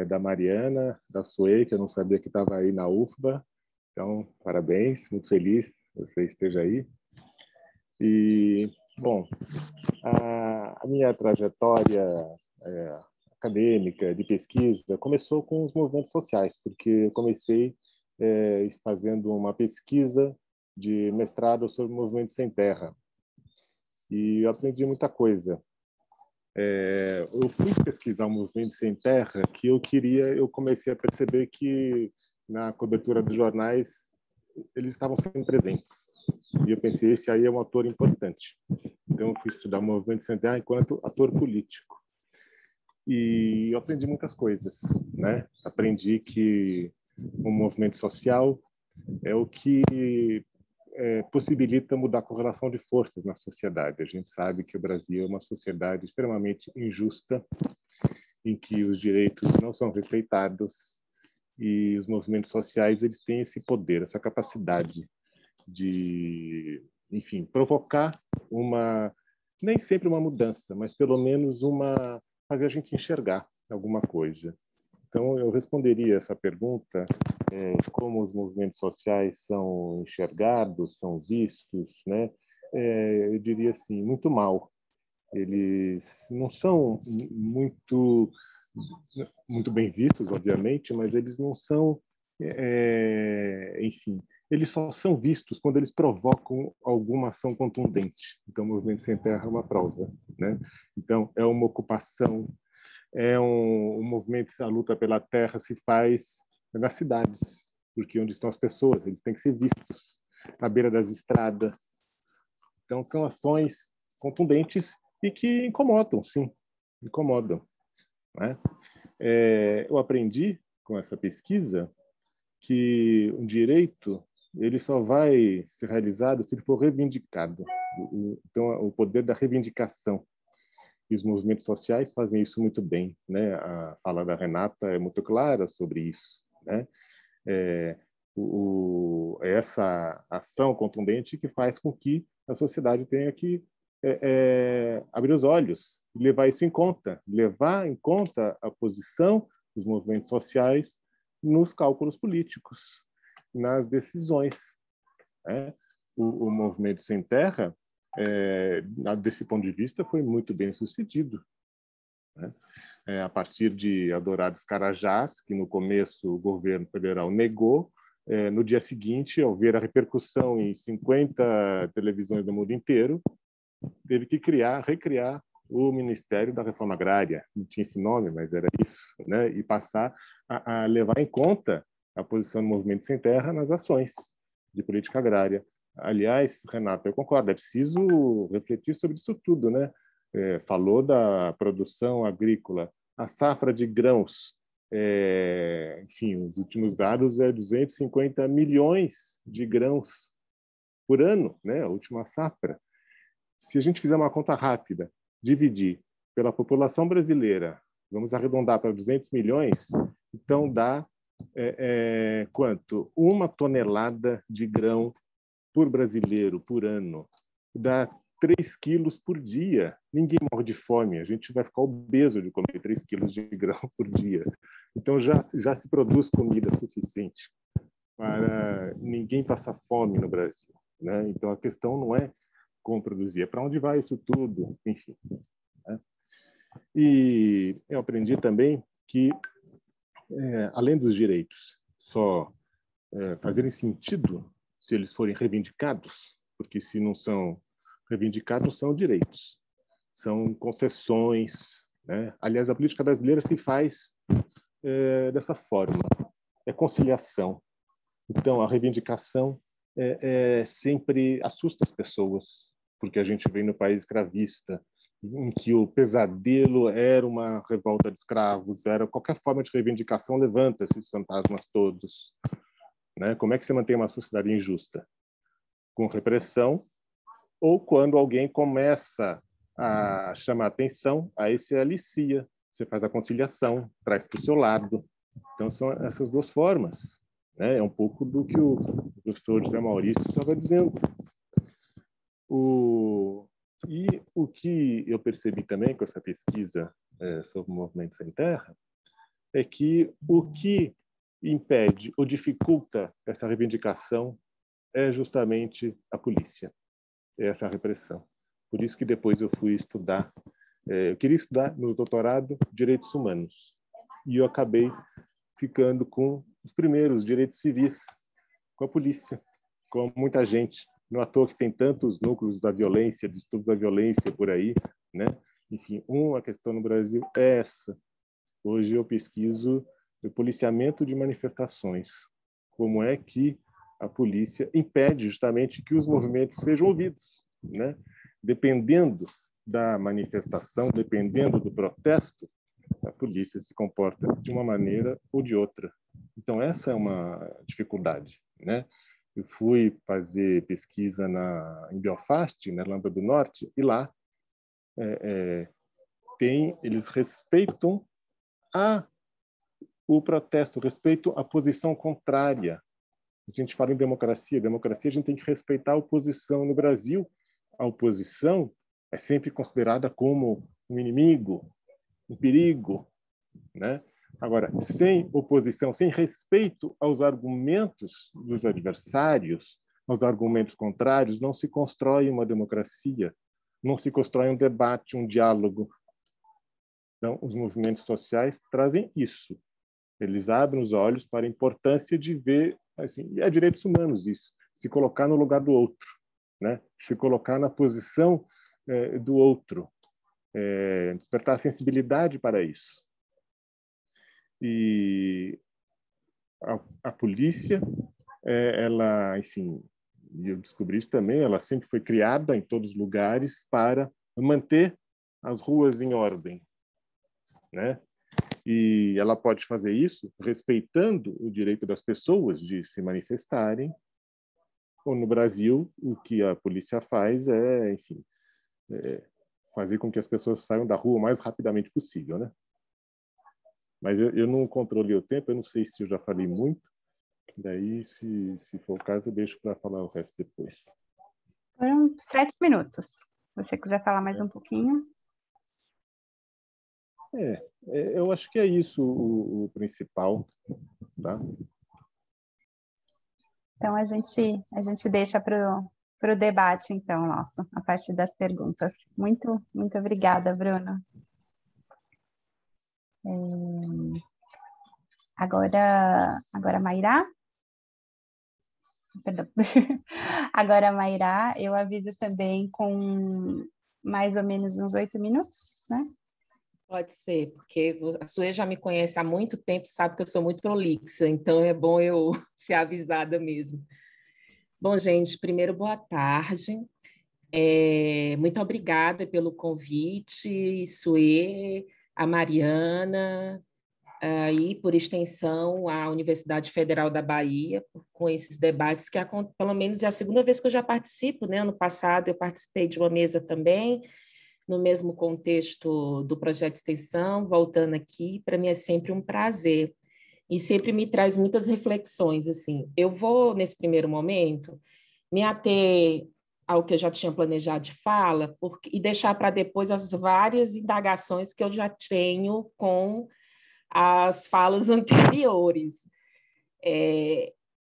da Mariana, da Suê, que eu não sabia que estava aí na UFBA, então, parabéns, muito feliz que você esteja aí. E, bom, a minha trajetória acadêmica, de pesquisa, começou com os movimentos sociais, porque eu comecei fazendo uma pesquisa de mestrado sobre movimentos sem terra, e eu aprendi muita coisa. Eu fui pesquisar o movimento sem terra que eu comecei a perceber que na cobertura dos jornais eles estavam sempre presentes. E eu pensei, esse aí é um ator importante. Então eu fui estudar o movimento sem terra enquanto ator político. E eu aprendi muitas coisas, né? Aprendi que o movimento social é o que possibilita mudar a correlação de forças na sociedade. A gente sabe que o Brasil é uma sociedade extremamente injusta, em que os direitos não são respeitados, e os movimentos sociais eles têm esse poder, essa capacidade de, enfim, provocar nem sempre uma mudança, mas pelo menos fazer a gente enxergar alguma coisa. Então, eu responderia essa pergunta, como os movimentos sociais são enxergados, são vistos, né? Eu diria assim, muito mal. Eles não são muito bem vistos, obviamente, mas eles não são, enfim, eles só são vistos quando eles provocam alguma ação contundente. Então, o Movimento Sem Terra é uma prova, né? Então, é uma ocupação, é um movimento, a luta pela terra se faz nas cidades, porque onde estão as pessoas, eles têm que ser vistos, à beira das estradas. Então, são ações contundentes e que incomodam, sim, incomodam, né? Eu aprendi com essa pesquisa que um direito ele só vai ser realizado se ele for reivindicado. Então, o poder da reivindicação. E os movimentos sociais fazem isso muito bem, né? A fala da Renata é muito clara sobre isso, né? Essa ação contundente que faz com que a sociedade tenha que abrir os olhos, levar isso em conta, levar em conta a posição dos movimentos sociais nos cálculos políticos, nas decisões, né? O movimento sem terra, desse ponto de vista, foi muito bem sucedido, né? A partir de Adorados Carajás, que no começo o governo federal negou, no dia seguinte, ao ver a repercussão em 50 televisões do mundo inteiro, teve que recriar o Ministério da Reforma Agrária, não tinha esse nome, mas era isso, né? E passar a levar em conta a posição do Movimento Sem Terra nas ações de política agrária. Aliás, Renata, eu concordo, é preciso refletir sobre isso tudo, né? Falou da produção agrícola, a safra de grãos, enfim, os últimos dados 250 milhões de grãos por ano, né? A última safra. Se a gente fizer uma conta rápida, dividir pela população brasileira, vamos arredondar para 200 milhões, então dá quanto? 1 tonelada de grão por brasileiro por ano. Dá 3 quilos por dia. Ninguém morre de fome, a gente vai ficar obeso de comer 3 quilos de grão por dia. Então, já se produz comida suficiente para ninguém passar fome no Brasil, né? Então, a questão não é como produzir, é para onde vai isso tudo, enfim. Né? E eu aprendi também que, além dos direitos só fazerem sentido se eles forem reivindicados, porque se não são reivindicados, são direitos, são concessões, né? Aliás, a política brasileira se faz dessa forma, é conciliação. Então, a reivindicação sempre assusta as pessoas, porque a gente vem no país escravista, em que o pesadelo era uma revolta de escravos, era qualquer forma de reivindicação levanta esses fantasmas todos. Né? Como é que você mantém uma sociedade injusta? Com repressão, ou quando alguém começa a chamar atenção, aí você alicia, você faz a conciliação, traz para o seu lado. Então, são essas duas formas. Né? É um pouco do que o professor José Maurício estava dizendo. E o que eu percebi também com essa pesquisa sobre o movimento sem terra é que o que impede ou dificulta essa reivindicação é justamente a polícia, essa repressão. Por isso que depois eu fui estudar, eu queria estudar no doutorado direitos humanos, e eu acabei ficando com os primeiros direitos civis, com a polícia, com muita gente. Não é à toa que tem tantos núcleos da violência, de estudo da violência por aí, né? Enfim, uma questão no Brasil é essa. Hoje eu pesquiso o policiamento de manifestações. Como é que a polícia impede justamente que os movimentos sejam ouvidos, né? Dependendo da manifestação, dependendo do protesto, a polícia se comporta de uma maneira ou de outra. Então, essa é uma dificuldade, né? Eu fui fazer pesquisa em Belfast, na Irlanda do Norte, e lá eles respeitam o protesto, respeitam a posição contrária. A gente fala em democracia, a gente tem que respeitar a oposição. No Brasil, a oposição é sempre considerada como um inimigo, um perigo, né? Agora, sem oposição, sem respeito aos argumentos dos adversários, aos argumentos contrários, não se constrói uma democracia, não se constrói um debate, um diálogo. Então, os movimentos sociais trazem isso. Eles abrem os olhos para a importância de ver, assim, e é direitos humanos isso, se colocar no lugar do outro, né? Se colocar na posição do outro, despertar a sensibilidade para isso. E a polícia, ela, enfim, e eu descobri isso também, ela sempre foi criada em todos os lugares para manter as ruas em ordem, né? E ela pode fazer isso respeitando o direito das pessoas de se manifestarem. Ou no Brasil, o que a polícia faz é, enfim, fazer com que as pessoas saiam da rua o mais rapidamente possível, né? Mas eu não controlei o tempo, eu não sei se eu já falei muito. Daí, se for o caso, eu deixo para falar o resto depois. Foram 7 minutos. Se você quiser falar mais um pouquinho. Eu acho que é isso o principal, tá? Então, a gente deixa para o debate, então, nosso, a partir das perguntas. Muito, muito obrigada, Bruno. Agora, Mairá? Perdão. Agora, Mairá, eu aviso também com mais ou menos uns 8 minutos, né? Pode ser, porque a Suê já me conhece há muito tempo, sabe que eu sou muito prolixa, então é bom eu ser avisada mesmo. Bom, gente, primeiro, boa tarde. Muito obrigada pelo convite, Suê, a Mariana, e, por extensão, a Universidade Federal da Bahia, com esses debates que, pelo menos, é a segunda vez que eu já participo, né? Ano passado eu participei de uma mesa também, no mesmo contexto do projeto de extensão, voltando aqui, para mim é sempre um prazer, e sempre me traz muitas reflexões, assim. Eu vou, nesse primeiro momento, me ater ao que eu já tinha planejado de fala e deixar para depois as várias indagações que eu já tenho com as falas anteriores.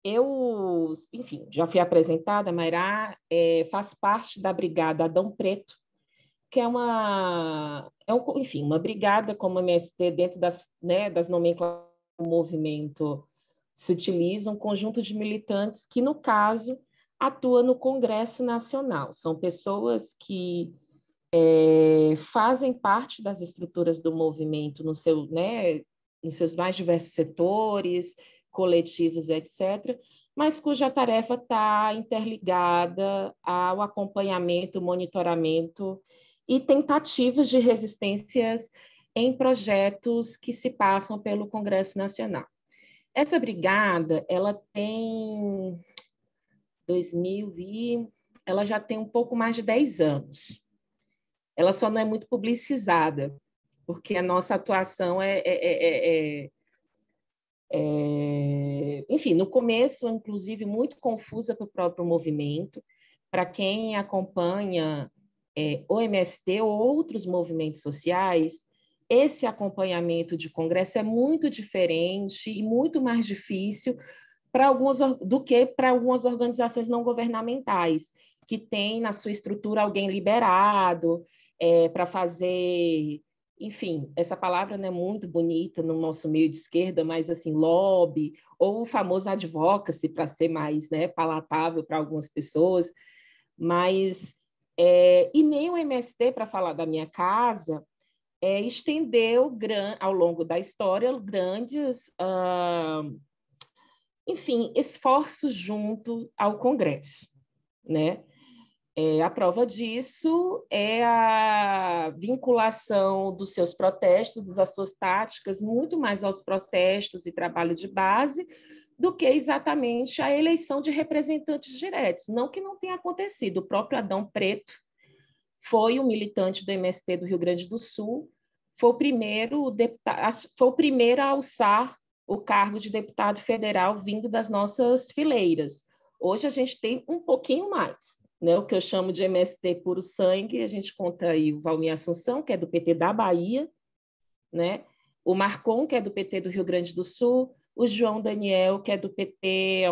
Eu, enfim, já fui apresentada, Mairá, faço parte da Brigada Adão Preto, que enfim, uma brigada como MST dentro das nomenclaturas do movimento se utiliza um conjunto de militantes que, no caso, atua no Congresso Nacional. São pessoas que fazem parte das estruturas do movimento nos seus mais diversos setores, coletivos, etc., mas cuja tarefa está interligada ao acompanhamento, monitoramento e tentativas de resistências em projetos que se passam pelo Congresso Nacional. Essa brigada, ela tem ela já tem um pouco mais de 10 anos. Ela só não é muito publicizada, porque a nossa atuação enfim, no começo, inclusive, muito confusa para o próprio movimento. Para quem acompanha o MST ou outros movimentos sociais, esse acompanhamento de congresso é muito diferente e muito mais difícil do que para algumas organizações não governamentais, que têm na sua estrutura alguém liberado para fazer, enfim, essa palavra não é muito bonita no nosso meio de esquerda, mas assim, lobby, ou o famoso advocacy, para ser mais palatável para algumas pessoas, mas e nem o MST, para falar da minha casa, estendeu ao longo da história grandes enfim, esforços junto ao Congresso, né? A prova disso é a vinculação dos seus protestos, das suas táticas, muito mais aos protestos e trabalho de base, do que exatamente a eleição de representantes diretos. Não que não tenha acontecido. O próprio Adão Preto foi um militante do MST do Rio Grande do Sul, foi o primeiro a alçar o cargo de deputado federal vindo das nossas fileiras. Hoje a gente tem um pouquinho mais, né? O que eu chamo de MST puro sangue, a gente conta aí o Valmir Assunção, que é do PT da Bahia, né? O Marcon, que é do PT do Rio Grande do Sul, o João Daniel, que é do PT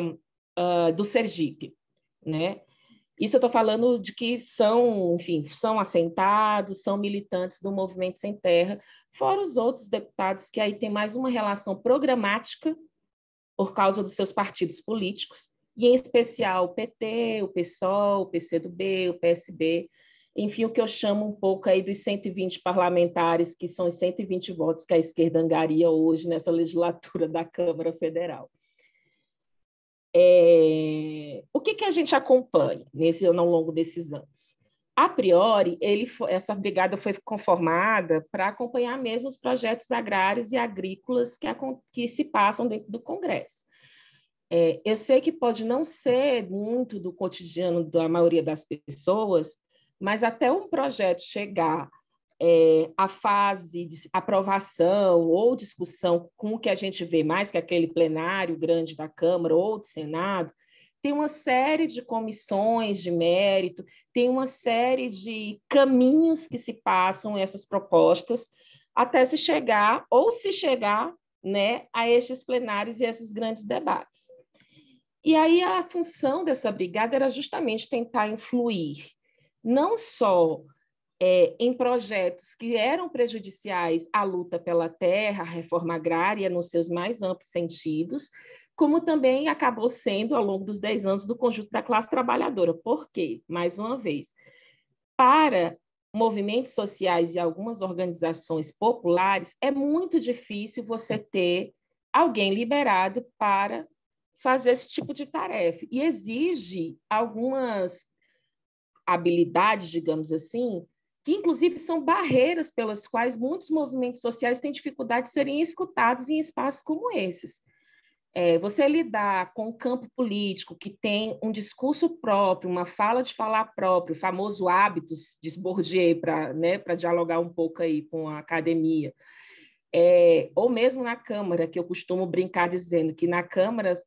do Sergipe, né? Isso eu estou falando de que são, enfim, são assentados, são militantes do Movimento Sem Terra, fora os outros deputados que aí tem mais uma relação programática por causa dos seus partidos políticos, e em especial o PT, o PSOL, o PCdoB, o PSB, enfim, o que eu chamo um pouco aí dos 120 parlamentares, que são os 120 votos que a esquerda angaria hoje nessa legislatura da Câmara Federal. O que a gente acompanha ao longo desses anos? A priori, essa brigada foi conformada para acompanhar mesmo os projetos agrários e agrícolas que se passam dentro do Congresso. Eu sei que pode não ser muito do cotidiano da maioria das pessoas, mas até um projeto chegar à fase de aprovação ou discussão com o que a gente vê mais que aquele plenário grande da Câmara ou do Senado, tem uma série de comissões de mérito, tem uma série de caminhos que se passam essas propostas até se chegar, né, a estes plenários e esses grandes debates. E aí a função dessa brigada era justamente tentar influir não só em projetos que eram prejudiciais à luta pela terra, à reforma agrária nos seus mais amplos sentidos, como também acabou sendo, ao longo dos 10 anos, do conjunto da classe trabalhadora. Por quê? Mais uma vez, para movimentos sociais e algumas organizações populares, é muito difícil você ter alguém liberado para fazer esse tipo de tarefa, e exige algumas habilidades, digamos assim, que inclusive são barreiras pelas quais muitos movimentos sociais têm dificuldade de serem escutados em espaços como esses. Você lidar com um campo político que tem um discurso próprio, uma fala de falar próprio, o famoso hábitos de Bourdieu, para dialogar um pouco aí com a academia, ou mesmo na Câmara, que eu costumo brincar dizendo que na Câmara,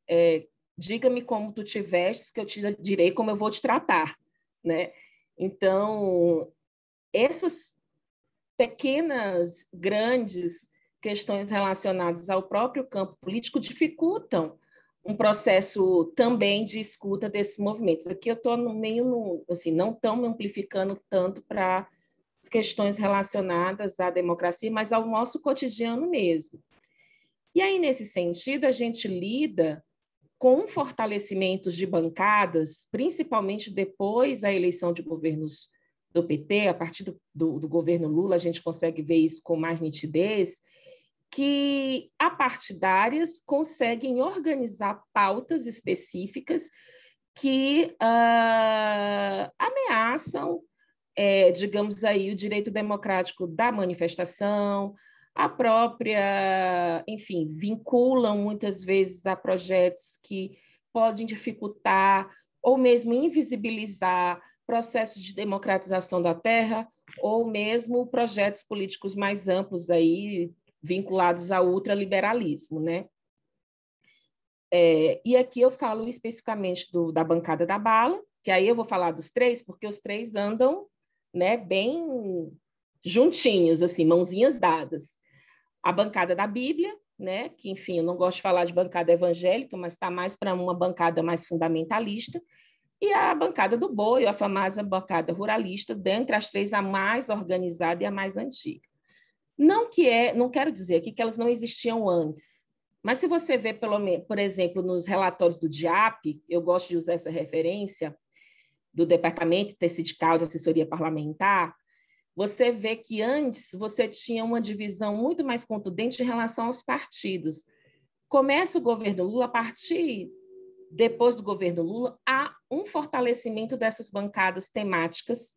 diga-me como tu te vestes, que eu te direi como eu vou te tratar. né? Então, essas pequenas, grandes questões relacionadas ao próprio campo político dificultam um processo também de escuta desses movimentos. Aqui eu estou assim, não tão amplificando tanto para as questões relacionadas à democracia, mas ao nosso cotidiano mesmo. E aí, nesse sentido, a gente lida com fortalecimentos de bancadas, principalmente depois da eleição de governos do PT, a partir do governo Lula, a gente consegue ver isso com mais nitidez, que apartidárias conseguem organizar pautas específicas que ameaçam, digamos aí, o direito democrático da manifestação, a própria, enfim, vinculam muitas vezes a projetos que podem dificultar ou mesmo invisibilizar processos de democratização da terra, ou mesmo projetos políticos mais amplos aí, vinculados ao ultraliberalismo, né? E aqui eu falo especificamente da bancada da bala, que aí eu vou falar dos três, porque os três andam, né, bem juntinhos, assim, mãozinhas dadas. A bancada da Bíblia, né, que, enfim, eu não gosto de falar de bancada evangélica, mas está mais para uma bancada mais fundamentalista, e a bancada do boi, a famosa bancada ruralista, dentre as três, a mais organizada e a mais antiga. Não quero dizer aqui que elas não existiam antes, mas se você vê, por exemplo, nos relatórios do DIAP, eu gosto de usar essa referência, do Departamento Intersindical de Assessoria Parlamentar, você vê que antes você tinha uma divisão muito mais contundente em relação aos partidos. Começa o governo Lula, a partir depois do governo Lula, há um fortalecimento dessas bancadas temáticas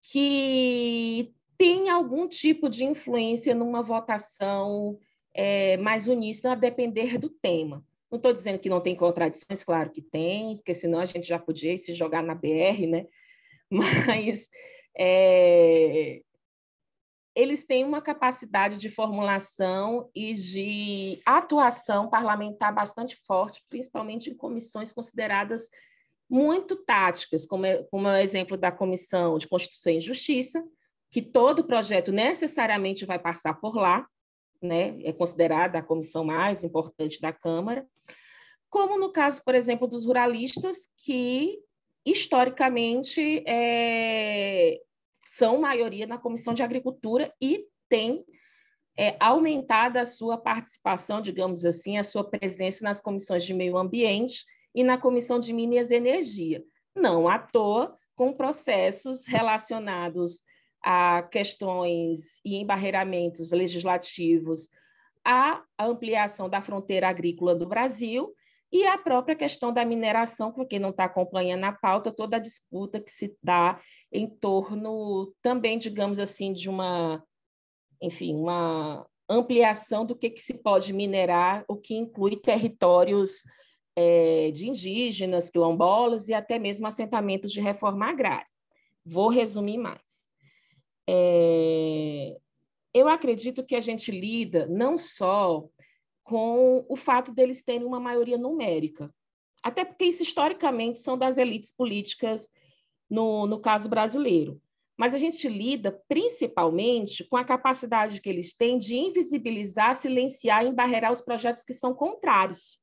que tem algum tipo de influência numa votação mais uníssona, a depender do tema. Não estou dizendo que não tem contradições, claro que tem, porque senão a gente já podia se jogar na BR, né? Mas eles têm uma capacidade de formulação e de atuação parlamentar bastante forte, principalmente em comissões consideradas muito táticas, como o exemplo da Comissão de Constituição e Justiça, que todo projeto necessariamente vai passar por lá, né? É considerada a comissão mais importante da Câmara, como no caso, por exemplo, dos ruralistas, que historicamente são maioria na Comissão de Agricultura e têm aumentado a sua participação, digamos assim, a sua presença nas comissões de meio ambiente e na Comissão de Minas e Energia. Não à toa, com processos relacionados a questões e embarreiramentos legislativos, a ampliação da fronteira agrícola do Brasil e a própria questão da mineração, para quem não está acompanhando a pauta, toda a disputa que se dá em torno também, digamos assim, de uma ampliação do que se pode minerar, o que inclui territórios de indígenas, quilombolas e até mesmo assentamentos de reforma agrária. Vou resumir mais. Eu acredito que a gente lida não só com o fato deles terem uma maioria numérica, até porque isso historicamente são das elites políticas no caso brasileiro, mas a gente lida principalmente com a capacidade que eles têm de invisibilizar, silenciar e embarrear os projetos que são contrários.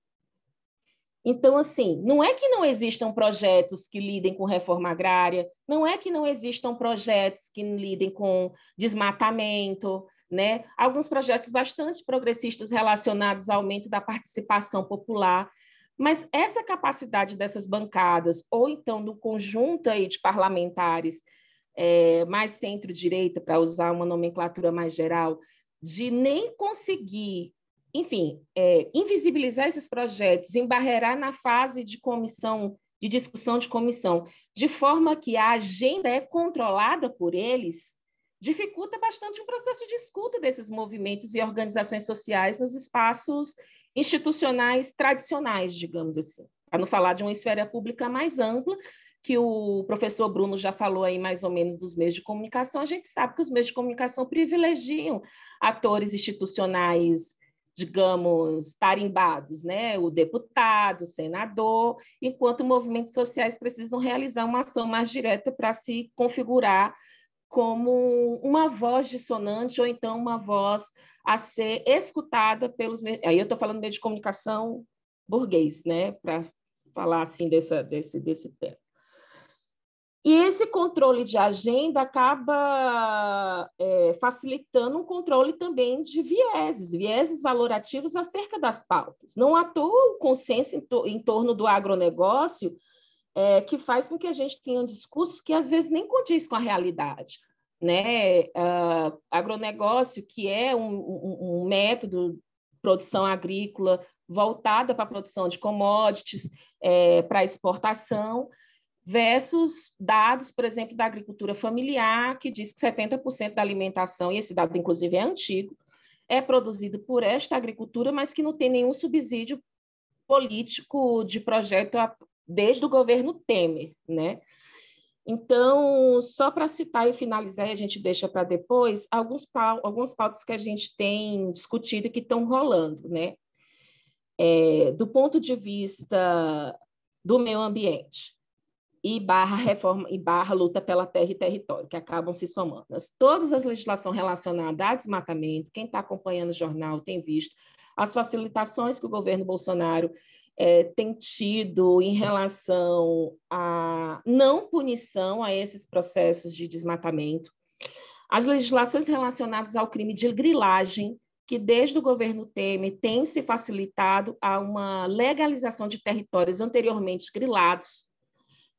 Então, assim, não é que não existam projetos que lidem com reforma agrária, não é que não existam projetos que lidem com desmatamento, né? Alguns projetos bastante progressistas relacionados ao aumento da participação popular, mas essa capacidade dessas bancadas, ou então do conjunto aí de parlamentares mais centro-direita, para usar uma nomenclatura mais geral, de nem conseguir, enfim, invisibilizar esses projetos, embarrear na fase de comissão, de discussão de comissão, de forma que a agenda é controlada por eles, dificulta bastante o processo de escuta desses movimentos e organizações sociais nos espaços institucionais tradicionais, digamos assim, para não falar de uma esfera pública mais ampla, que o professor Bruno já falou aí mais ou menos dos meios de comunicação. A gente sabe que os meios de comunicação privilegiam atores institucionais digamos, tarimbados, né? O deputado, o senador, enquanto movimentos sociais precisam realizar uma ação mais direta para se configurar como uma voz dissonante ou então uma voz a ser escutada pelos... Aí eu estou falando meio de comunicação burguês, né? Para falar assim desse tema. E esse controle de agenda acaba facilitando um controle também de vieses valorativos acerca das pautas. Não à toa o consenso em torno do agronegócio que faz com que a gente tenha discursos que às vezes nem condiz com a realidade. Né? Agronegócio, que é um método de produção agrícola voltada para a produção de commodities, para exportação, versus dados, por exemplo, da agricultura familiar, que diz que 70% da alimentação, e esse dado, inclusive, é antigo, é produzido por esta agricultura, mas que não tem nenhum subsídio político de projeto desde o governo Temer, né? Então, só para citar e finalizar, a gente deixa para depois, algumas pautas que a gente tem discutido e que estão rolando, né? Do ponto de vista do meio ambiente, e reforma e luta pela terra e território, que acabam se somando. Todas as legislações relacionadas a desmatamento, quem está acompanhando o jornal tem visto as facilitações que o governo Bolsonaro tem tido em relação à não punição a esses processos de desmatamento, as legislações relacionadas ao crime de grilagem, que desde o governo Temer tem se facilitado a uma legalização de territórios anteriormente grilados,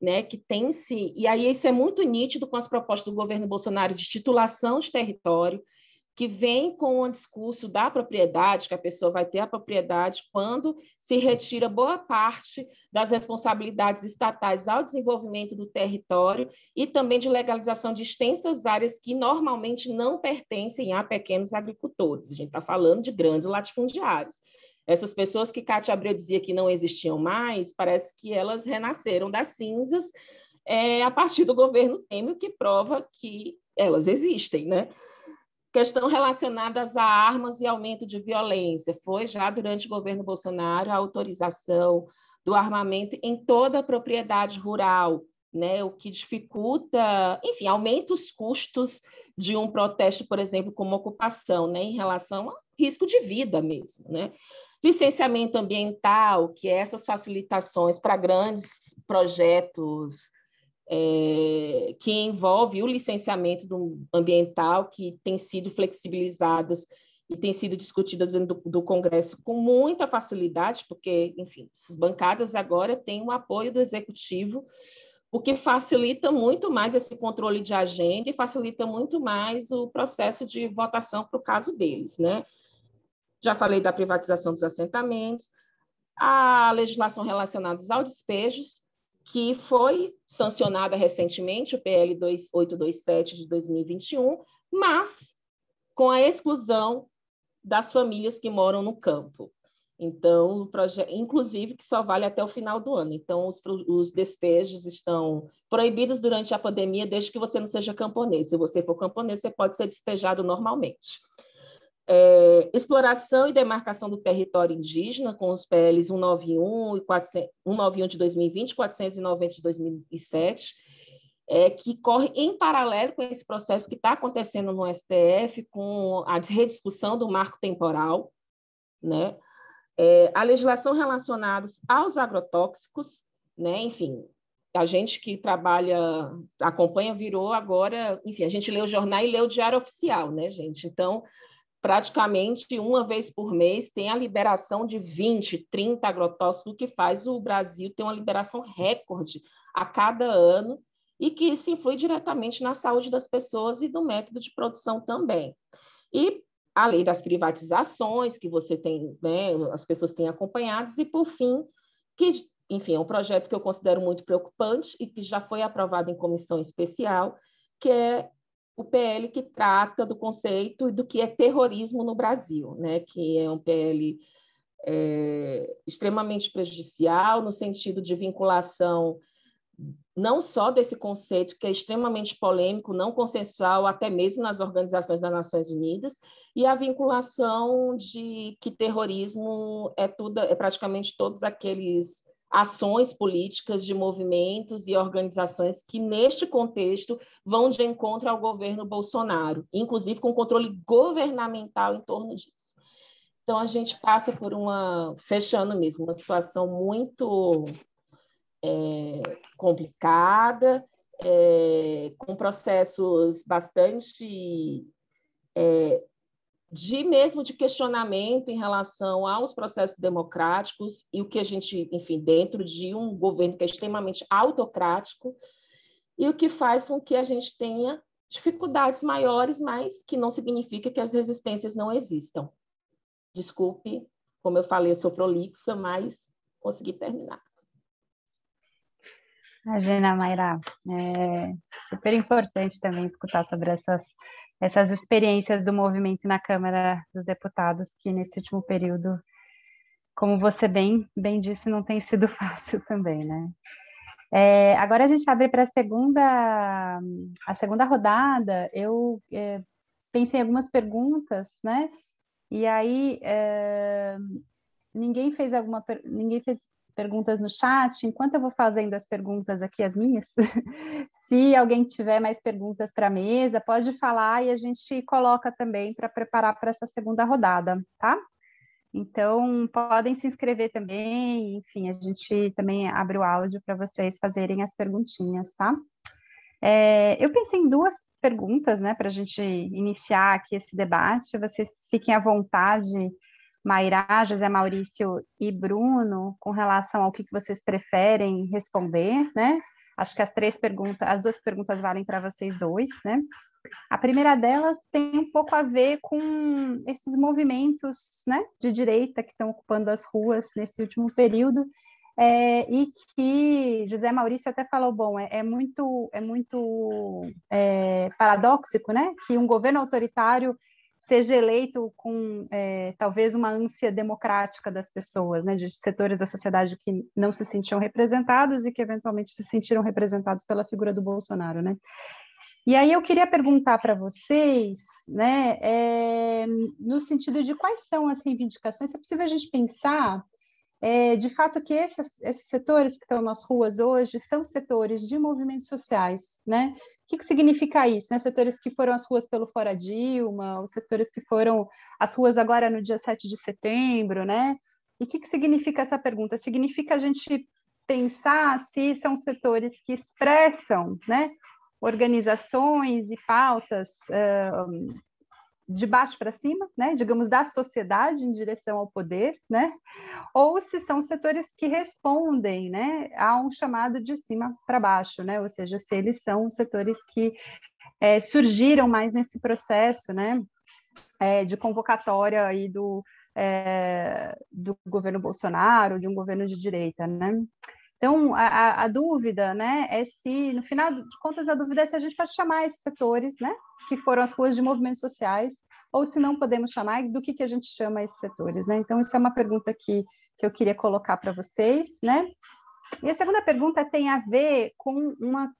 né, que tem se... E aí isso é muito nítido com as propostas do governo Bolsonaro de titulação de território, que vem com o discurso da propriedade, que a pessoa vai ter a propriedade quando se retira boa parte das responsabilidades estatais ao desenvolvimento do território e também de legalização de extensas áreas que normalmente não pertencem a pequenos agricultores. A gente está falando de grandes latifundiários. Essas pessoas que Cátia Abreu dizia que não existiam mais, parece que elas renasceram das cinzas a partir do governo Temer, que prova que elas existem, né? Questão relacionadas a armas e aumento de violência. Foi já durante o governo Bolsonaro a autorização do armamento em toda a propriedade rural, né? O que dificulta, enfim, aumenta os custos de um protesto, por exemplo, como ocupação, né? Em relação ao risco de vida mesmo, né? Licenciamento ambiental, que é essas facilitações para grandes projetos que envolve o licenciamento ambiental, que tem sido flexibilizadas e tem sido discutidas dentro do Congresso com muita facilidade, porque, enfim, essas bancadas agora têm o apoio do Executivo, o que facilita muito mais esse controle de agenda e facilita muito mais o processo de votação para o caso deles, né? Já falei da privatização dos assentamentos, a legislação relacionada aos despejos, que foi sancionada recentemente, o PL 2827 de 2021, mas com a exclusão das famílias que moram no campo. Então, o projeto, inclusive, que só vale até o final do ano. Então, os despejos estão proibidos durante a pandemia, desde que você não seja camponês. Se você for camponês, você pode ser despejado normalmente. Exploração e demarcação do território indígena, com os PLs 191 e 191 de 2020 e 490 de 2007, que corre em paralelo com esse processo que está acontecendo no STF, com a rediscussão do marco temporal, né? A legislação relacionada aos agrotóxicos, né? Enfim, a gente que trabalha, acompanha, virou agora, enfim, a gente lê o jornal e lê o Diário Oficial, né, gente? Então, praticamente uma vez por mês tem a liberação de 20, 30 agrotóxicos, que faz o Brasil ter uma liberação recorde a cada ano e que isso influi diretamente na saúde das pessoas e do método de produção também. E a lei das privatizações, que você tem, né, as pessoas têm acompanhado, e, por fim, que, enfim, é um projeto que eu considero muito preocupante e que já foi aprovado em comissão especial, que é o PL que trata do conceito do que é terrorismo no Brasil, né? Que é um PL extremamente prejudicial no sentido de vinculação não só desse conceito que é extremamente polêmico, não consensual, até mesmo nas organizações das Nações Unidas, e a vinculação de que terrorismo é praticamente todos aqueles ações políticas de movimentos e organizações que, neste contexto, vão de encontro ao governo Bolsonaro, inclusive com controle governamental em torno disso. Então, a gente passa por fechando mesmo, uma situação muito complicada, com processos bastante mesmo de questionamento em relação aos processos democráticos e o que a gente, enfim, dentro de um governo que é extremamente autocrático, e o que faz com que a gente tenha dificuldades maiores, mas que não significa que as resistências não existam. Desculpe, como eu falei, eu sou prolixa, mas consegui terminar. Imagina, Mayra, é super importante também escutar sobre essas experiências do movimento na Câmara dos Deputados, que nesse último período, como você bem disse, não tem sido fácil também, né? Agora a gente abre para a segunda rodada. Eu pensei em algumas perguntas, né? E aí ninguém fez perguntas no chat. Enquanto eu vou fazendo as perguntas aqui, as minhas, se alguém tiver mais perguntas para a mesa, pode falar e a gente coloca também para preparar para essa segunda rodada, tá? Então, podem se inscrever também, enfim, a gente também abre o áudio para vocês fazerem as perguntinhas, tá? Eu pensei em duas perguntas, né, para a gente iniciar aqui esse debate. Vocês fiquem à vontade, Mayra, José Maurício e Bruno, com relação ao que vocês preferem responder, né? Acho que as duas perguntas valem para vocês dois, né? A primeira delas tem um pouco a ver com esses movimentos, né, de direita que estão ocupando as ruas nesse último período, e que José Maurício até falou, bom, é muito paradóxico, né, que um governo autoritário seja eleito com talvez uma ânsia democrática das pessoas, né, de setores da sociedade que não se sentiam representados e que eventualmente se sentiram representados pela figura do Bolsonaro, né? E aí eu queria perguntar para vocês, né, no sentido de quais são as reivindicações, se é possível a gente pensar, de fato, que esses setores que estão nas ruas hoje são setores de movimentos sociais, né? O que significa isso, né? Setores que foram às ruas pelo Fora Dilma, os setores que foram às ruas agora no dia 7 de setembro, né? E o que significa essa pergunta? Significa a gente pensar se são setores que expressam, né, organizações e pautas de baixo para cima, né, digamos, da sociedade em direção ao poder, né, ou se são setores que respondem, né, a um chamado de cima para baixo, né, ou seja, se eles são setores que surgiram mais nesse processo, né, de convocatória aí do governo Bolsonaro, de um governo de direita, né. Então, a dúvida, né, é se, no final de contas, a dúvida é se a gente pode chamar esses setores, né, que foram as ruas de movimentos sociais, ou se não podemos chamar, do que a gente chama esses setores, né? Então, isso é uma pergunta que eu queria colocar para vocês, né? E a segunda pergunta tem a ver com uma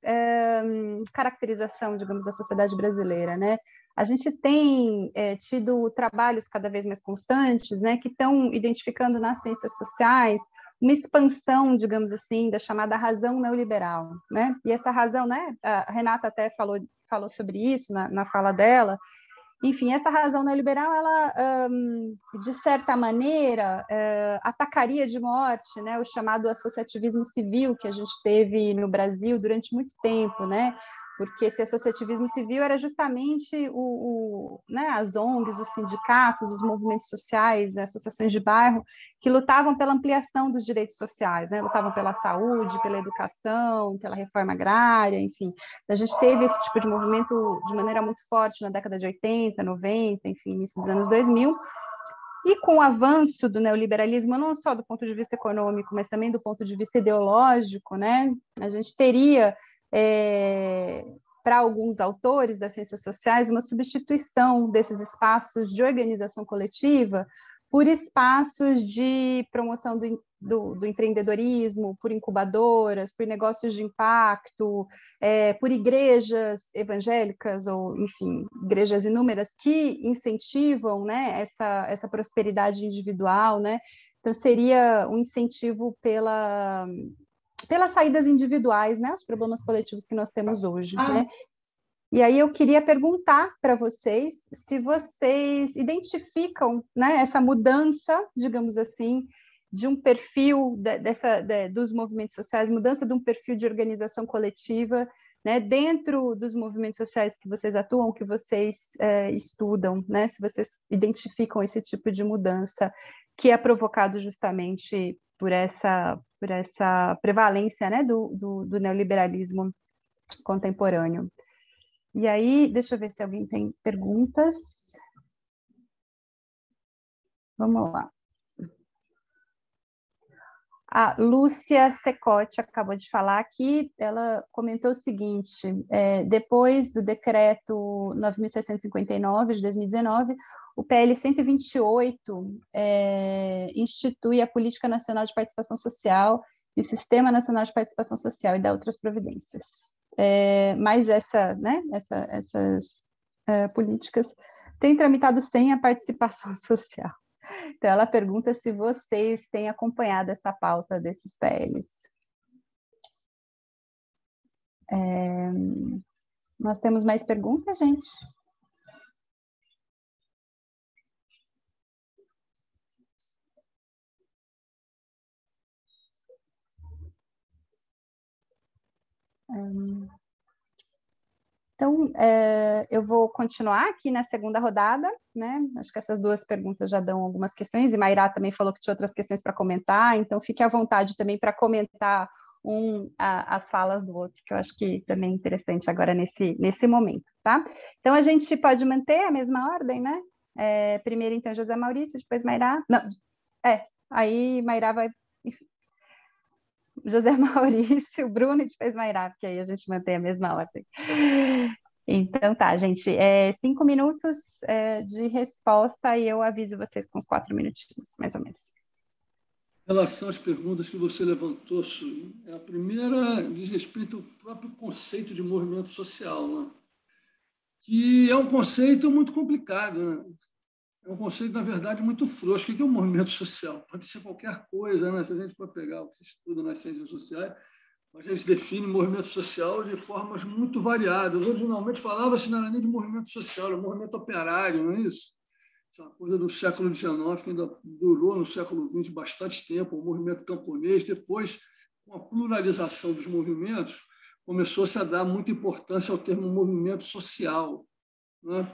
caracterização, digamos, da sociedade brasileira, né? A gente tem tido trabalhos cada vez mais constantes, né, que estão identificando nas ciências sociais uma expansão, digamos assim, da chamada razão neoliberal, né? E essa razão, né, a Renata até falou sobre isso na fala dela. Enfim, essa razão neoliberal, ela, de certa maneira, atacaria de morte, né, o chamado associativismo civil que a gente teve no Brasil durante muito tempo, né? Porque esse associativismo civil era justamente né, as ONGs, os sindicatos, os movimentos sociais, as associações de bairro, que lutavam pela ampliação dos direitos sociais, né? Lutavam pela saúde, pela educação, pela reforma agrária, enfim. A gente teve esse tipo de movimento de maneira muito forte na década de 80, 90, enfim, início dos anos 2000, e com o avanço do neoliberalismo, não só do ponto de vista econômico, mas também do ponto de vista ideológico, né? A gente teria para alguns autores das ciências sociais, uma substituição desses espaços de organização coletiva por espaços de promoção do empreendedorismo, por incubadoras, por negócios de impacto, por igrejas evangélicas, ou, enfim, igrejas inúmeras que incentivam, né, essa prosperidade individual, né? Então, seria um incentivo pelas saídas individuais, né, os problemas coletivos que nós temos hoje, né? E aí eu queria perguntar para vocês se vocês identificam, né, essa mudança, digamos assim, de um perfil dos movimentos sociais, mudança de um perfil de organização coletiva, né, dentro dos movimentos sociais que vocês atuam, que vocês estudam, né, se vocês identificam esse tipo de mudança que é provocado justamente por essa prevalência, né, do neoliberalismo contemporâneo. E aí, deixa eu ver se alguém tem perguntas. Vamos lá. A Lúcia Secote acabou de falar aqui, ela comentou o seguinte, depois do decreto 9.659 de 2019, o PL 128 institui a Política Nacional de Participação Social e o Sistema Nacional de Participação Social e dá outras providências. Mas essas políticas têm tramitado sem a participação social. Então, ela pergunta se vocês têm acompanhado essa pauta desses PLs. Nós temos mais perguntas, gente? Então, eu vou continuar aqui na segunda rodada, né? Acho que essas duas perguntas já dão algumas questões, e Mairá também falou que tinha outras questões para comentar, então fique à vontade também para comentar as falas do outro, que eu acho que também é interessante agora nesse momento, tá? Então, a gente pode manter a mesma ordem, né? Primeiro, então, José Maurício, depois Mairá. Não, aí Mairá vai... Enfim. José Maurício, Bruno e depois Mairá, porque aí a gente mantém a mesma ordem. Então tá, gente, 5 minutos de resposta e eu aviso vocês com uns 4 minutinhos, mais ou menos. Em relação às perguntas que você levantou, Sui, a primeira diz respeito ao próprio conceito de movimento social, né? Que é um conceito muito complicado, né? É um conceito, na verdade, muito frouxo. O que é um movimento social? Pode ser qualquer coisa, né? Se a gente for pegar o que se estuda nas ciências sociais, a gente define movimento social de formas muito variadas. Originalmente falava-se não era nem de movimento social, era movimento operário, não é isso? Isso é uma coisa do século XIX, que ainda durou no século XX bastante tempo, o movimento camponês. Depois, com a pluralização dos movimentos, começou-se a dar muita importância ao termo movimento social, né?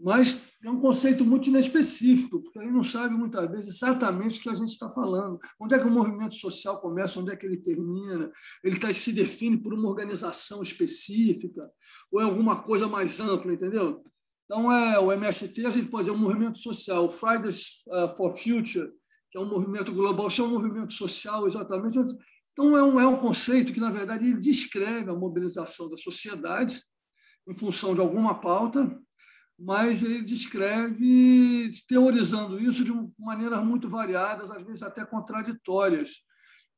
Mas é um conceito muito inespecífico, porque a gente não sabe muitas vezes exatamente o que a gente está falando. Onde é que o movimento social começa, onde é que ele termina? Ele se define por uma organização específica ou é alguma coisa mais ampla, entendeu? Então, o MST, a gente pode dizer um movimento social, o Fridays for Future, que é um movimento global, isso é um movimento social, exatamente. Então, é um conceito que, na verdade, ele descreve a mobilização da sociedade em função de alguma pauta, mas ele descreve, teorizando isso de maneiras muito variadas, às vezes até contraditórias,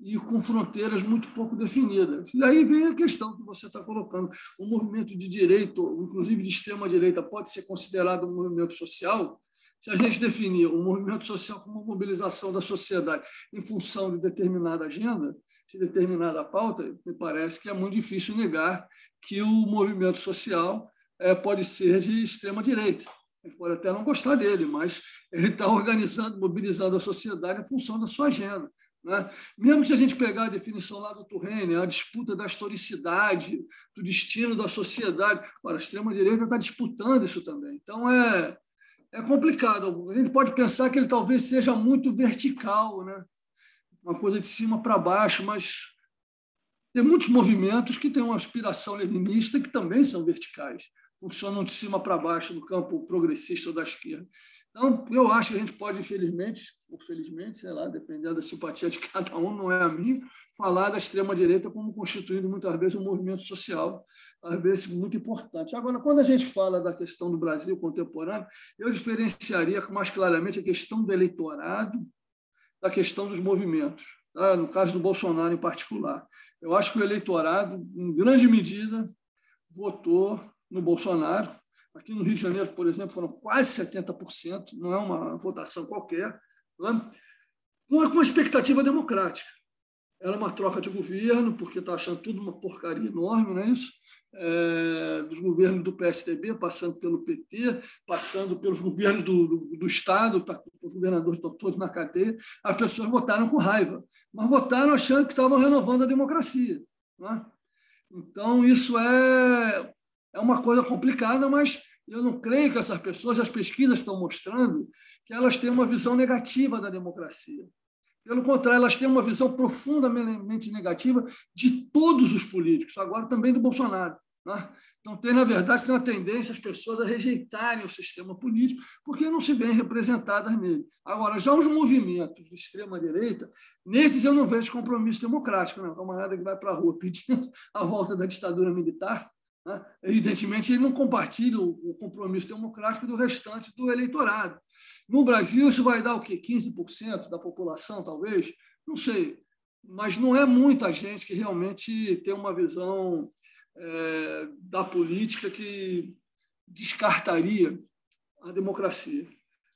e com fronteiras muito pouco definidas. E aí vem a questão que você está colocando. O movimento de direita, inclusive de extrema-direita, pode ser considerado um movimento social? Se a gente definir o movimento social como uma mobilização da sociedade em função de determinada agenda, de determinada pauta, me parece que é muito difícil negar que o movimento social pode ser de extrema-direita. A gente pode até não gostar dele, mas ele está organizando, mobilizando a sociedade em função da sua agenda, né? Mesmo que a gente pegar a definição lá do Turrene, a disputa da historicidade, do destino da sociedade, a extrema-direita está disputando isso também. Então, é complicado. A gente pode pensar que ele talvez seja muito vertical, né? Uma coisa de cima para baixo, mas tem muitos movimentos que têm uma aspiração leninista que também são verticais, funcionam de cima para baixo no campo progressista ou da esquerda. Então, eu acho que a gente pode, infelizmente, ou felizmente, sei lá, dependendo da simpatia de cada um, não é a minha, falar da extrema-direita como constituindo muitas vezes um movimento social, às vezes muito importante. Agora, quando a gente fala da questão do Brasil contemporâneo, eu diferenciaria mais claramente a questão do eleitorado da questão dos movimentos. tá? No caso do Bolsonaro em particular. Eu acho que o eleitorado, em grande medida, votou no Bolsonaro. Aqui no Rio de Janeiro, por exemplo, foram quase 70%, não é uma votação qualquer, né? Com uma expectativa democrática. Era uma troca de governo, porque está achando tudo uma porcaria enorme, não é isso? Dos governos do PSDB, passando pelo PT, passando pelos governos do Estado, os governadores estão todos na cadeia, as pessoas votaram com raiva, mas votaram achando que estavam renovando a democracia, né? Então, isso é uma coisa complicada, mas eu não creio que essas pessoas, as pesquisas estão mostrando que elas têm uma visão negativa da democracia. Pelo contrário, elas têm uma visão profundamente negativa de todos os políticos, agora também do Bolsonaro, né? Então, na verdade, tem uma tendência as pessoas a rejeitarem o sistema político porque não se veem representadas nele. Agora, já os movimentos de extrema-direita, nesses eu não vejo compromisso democrático, né? O camarada que vai para a rua pedindo a volta da ditadura militar, né? Evidentemente, ele não compartilha o compromisso democrático do restante do eleitorado. No Brasil, isso vai dar o quê? 15% da população, talvez? Não sei. Mas não é muita gente que realmente tem uma visão da política que descartaria a democracia.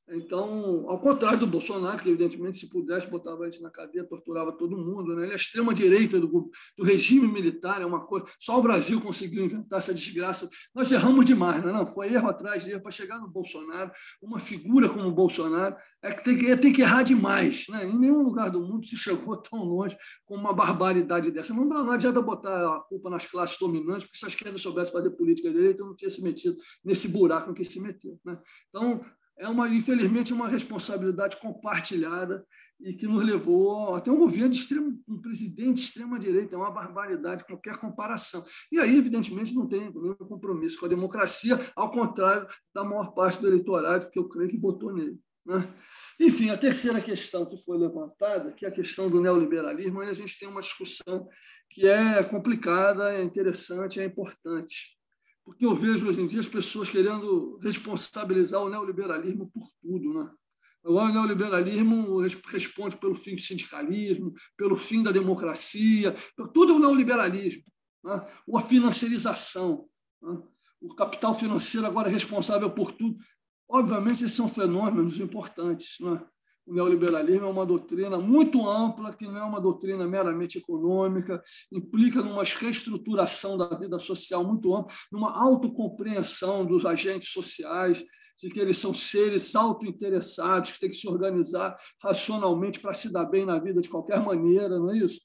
Então, ao contrário do Bolsonaro, que, evidentemente, se pudesse, botava a gente na cadeia, torturava todo mundo, né? Ele é a extrema-direita do regime militar, é uma coisa. Só o Brasil conseguiu inventar essa desgraça. Nós erramos demais, não é? Não, foi erro atrás de erro para chegar no Bolsonaro. Uma figura como o Bolsonaro tem que errar demais, né? Em nenhum lugar do mundo se chegou tão longe com uma barbaridade dessa. Não adianta botar a culpa nas classes dominantes, porque se a esquerda soubesse fazer política direita, eu não tinha se metido nesse buraco em que se meteu, né? Então, infelizmente, uma responsabilidade compartilhada e que nos levou até um governo um presidente de extrema-direita, é uma barbaridade, qualquer comparação. E aí, evidentemente, não tem nenhum compromisso com a democracia, ao contrário da maior parte do eleitorado, que eu creio que votou nele, né? Enfim, a terceira questão que foi levantada, que é a questão do neoliberalismo, aí a gente tem uma discussão que é complicada, é interessante, é importante. Porque eu vejo hoje em dia as pessoas querendo responsabilizar o neoliberalismo por tudo, né? Agora, o neoliberalismo responde pelo fim do sindicalismo, pelo fim da democracia, tudo é o neoliberalismo, né? Ou a financiarização, né? O capital financeiro agora é responsável por tudo. Obviamente, esses são fenômenos importantes, né? O neoliberalismo é uma doutrina muito ampla, que não é uma doutrina meramente econômica, implica numa reestruturação da vida social muito ampla, numa autocompreensão dos agentes sociais, de que eles são seres autointeressados, que têm que se organizar racionalmente para se dar bem na vida de qualquer maneira, não é isso?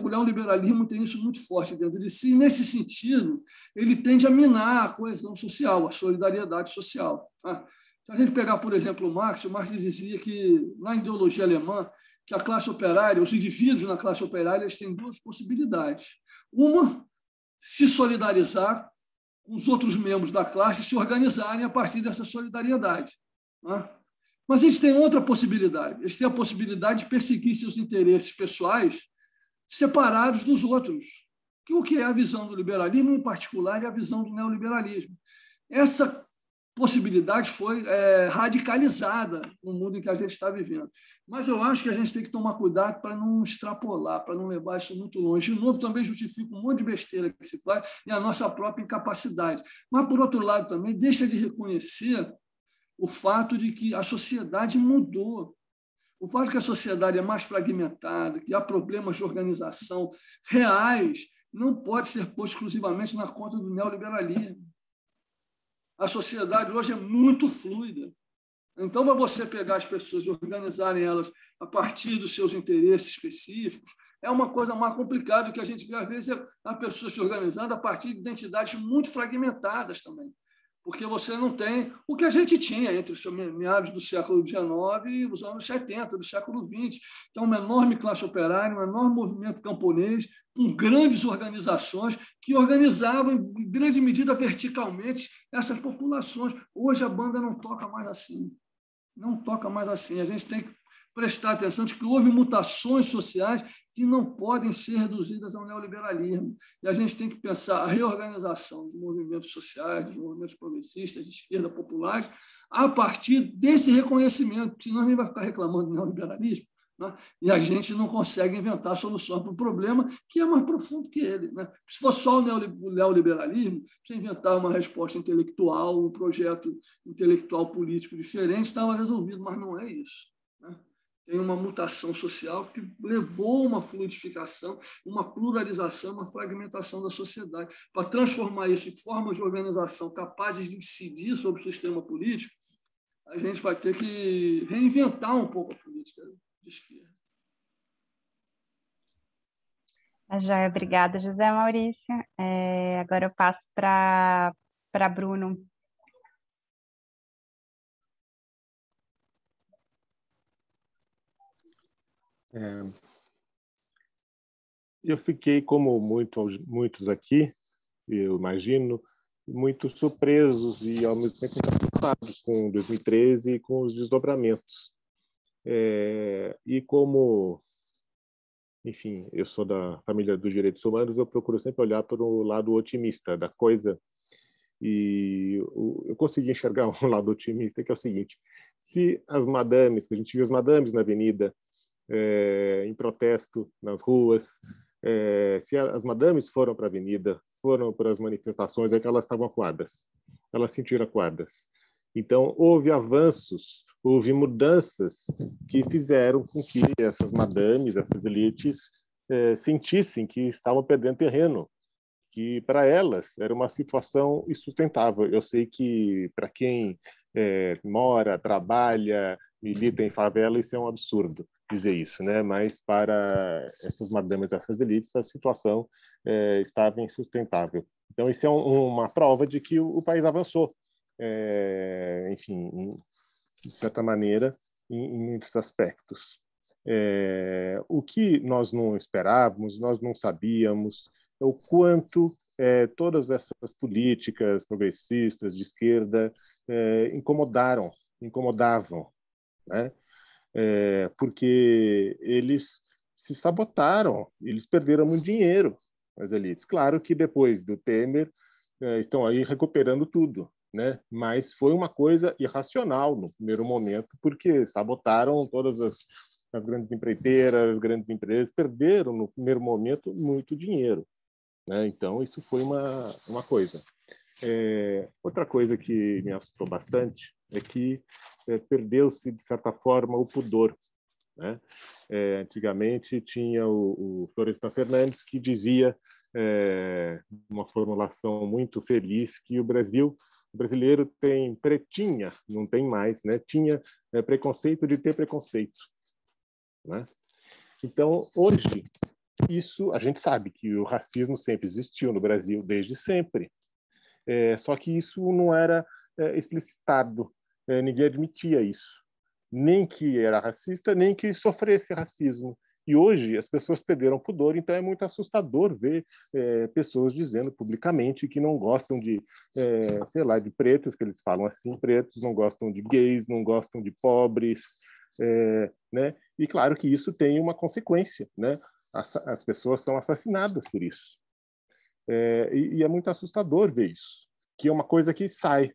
O neoliberalismo tem isso muito forte dentro de si, e, nesse sentido, ele tende a minar a coesão social, a solidariedade social, né? Se a gente pegar, por exemplo, o Marx dizia que, na ideologia alemã, que a classe operária, os indivíduos na classe operária, eles têm duas possibilidades. Uma, se solidarizar com os outros membros da classe e se organizarem a partir dessa solidariedade, né? Mas eles têm outra possibilidade. Eles têm a possibilidade de perseguir seus interesses pessoais separados dos outros, o que é a visão do liberalismo, em particular, e a visão do neoliberalismo. Essa possibilidade foi radicalizada no mundo em que a gente está vivendo. Mas eu acho que a gente tem que tomar cuidado para não extrapolar, para não levar isso muito longe. De novo, também justifica um monte de besteira que se faz e a nossa própria incapacidade. Mas, por outro lado, também deixa de reconhecer o fato de que a sociedade mudou. O fato de que a sociedade é mais fragmentada, que há problemas de organização reais, não pode ser posto exclusivamente na conta do neoliberalismo. A sociedade hoje é muito fluida. Então, para você pegar as pessoas e organizarem elas a partir dos seus interesses específicos, é uma coisa mais complicada, que a gente vê, às vezes, a pessoa se organizando a partir de identidades muito fragmentadas também. Porque você não tem o que a gente tinha entre os meados do século XIX e os anos 70, do século XX. Então, uma enorme classe operária, um enorme movimento camponês, com grandes organizações que organizavam, em grande medida, verticalmente, essas populações. Hoje, a banda não toca mais assim. Não toca mais assim. A gente tem que prestar atenção de que houve mutações sociais que não podem ser reduzidas ao neoliberalismo. E a gente tem que pensar a reorganização dos movimentos sociais, dos movimentos progressistas, de esquerda populares, a partir desse reconhecimento, senão a gente vai ficar reclamando do neoliberalismo, né? E a gente não consegue inventar soluções para o problema que é mais profundo que ele, né? Se fosse só o neoliberalismo, você inventar uma resposta intelectual, um projeto intelectual político diferente, estava resolvido, mas não é isso, né? Tem uma mutação social que levou a uma fluidificação, uma pluralização, uma fragmentação da sociedade. Para transformar isso em formas de organização capazes de incidir sobre o sistema político, a gente vai ter que reinventar um pouco a política de esquerda. Joia, obrigada, José Maurício. Agora eu passo para Bruno. Eu fiquei, como muitos aqui, eu imagino, muito surpresos e, ao mesmo tempo, preocupados com 2013 e com os desdobramentos. E como, enfim, eu sou da família dos direitos humanos, eu procuro sempre olhar para o lado otimista da coisa. E eu consegui enxergar um lado otimista, que é o seguinte: se as madames, que a gente viu as madames na avenida, em protesto nas ruas, se as madames foram para a avenida, foram para as manifestações, é que elas estavam acuadas, elas sentiram acuadas. Então, houve avanços, houve mudanças que fizeram com que essas madames, essas elites, sentissem que estavam perdendo terreno, que para elas era uma situação insustentável. Eu sei que para quem mora, trabalha, milita em favela, isso é um absurdo dizer isso, né? Mas para essas madames, essas elites, a situação estava insustentável. Então, isso é uma prova de que o país avançou, enfim, de certa maneira, em muitos aspectos. O que nós não esperávamos, nós não sabíamos, o quanto todas essas políticas progressistas de esquerda incomodavam, né? Porque eles se sabotaram, eles perderam muito dinheiro, as elites. Claro que depois do Temer estão aí recuperando tudo, né? Mas foi uma coisa irracional no primeiro momento, porque sabotaram todas as grandes empreiteiras, as grandes empresas, perderam no primeiro momento muito dinheiro, né? Então, isso foi uma coisa. Outra coisa que me assustou bastante é que perdeu-se, de certa forma, o pudor, né? Antigamente tinha o Florestan Fernandes, que dizia, uma formulação muito feliz, que o brasileiro tinha, não tem mais, né? Tinha preconceito de ter preconceito, né? Então, hoje, isso a gente sabe que o racismo sempre existiu no Brasil, desde sempre. Só que isso não era explicitado, ninguém admitia isso, nem que era racista, nem que sofresse racismo. E hoje as pessoas perderam pudor, então é muito assustador ver pessoas dizendo publicamente que não gostam de, sei lá, de pretos, que eles falam assim, pretos, não gostam de gays, não gostam de pobres, né? E claro que isso tem uma consequência, né? As pessoas são assassinadas por isso. E é muito assustador ver isso, que é uma coisa que sai.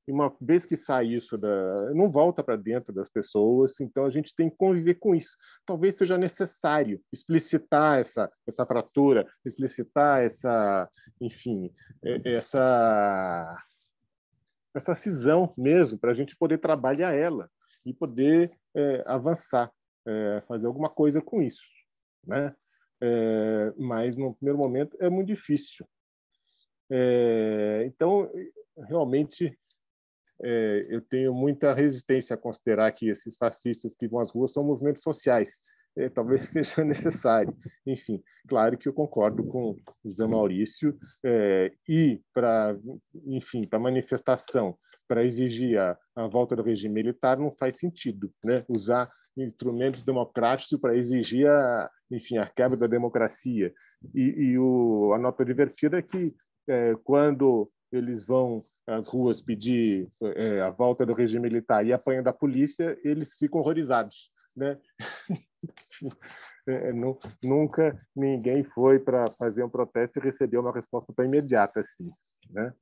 E uma vez que sai isso, não volta para dentro das pessoas, então a gente tem que conviver com isso. Talvez seja necessário explicitar essa fratura, explicitar enfim, essa cisão mesmo, para a gente poder trabalhar ela e poder avançar, fazer alguma coisa com isso, né? Mas no primeiro momento é muito difícil. Então, realmente, eu tenho muita resistência a considerar que esses fascistas que vão às ruas são movimentos sociais. Talvez seja necessário. Enfim, claro que eu concordo com o Zé Maurício, e para manifestação, para exigir a volta do regime militar, não faz sentido, né? Usar instrumentos democráticos para exigir enfim, a quebra da democracia. E a nota divertida é que quando eles vão às ruas pedir a volta do regime militar e apanham da polícia, eles ficam horrorizados, né? Nunca ninguém foi para fazer um protesto e recebeu uma resposta tão imediata assim, né?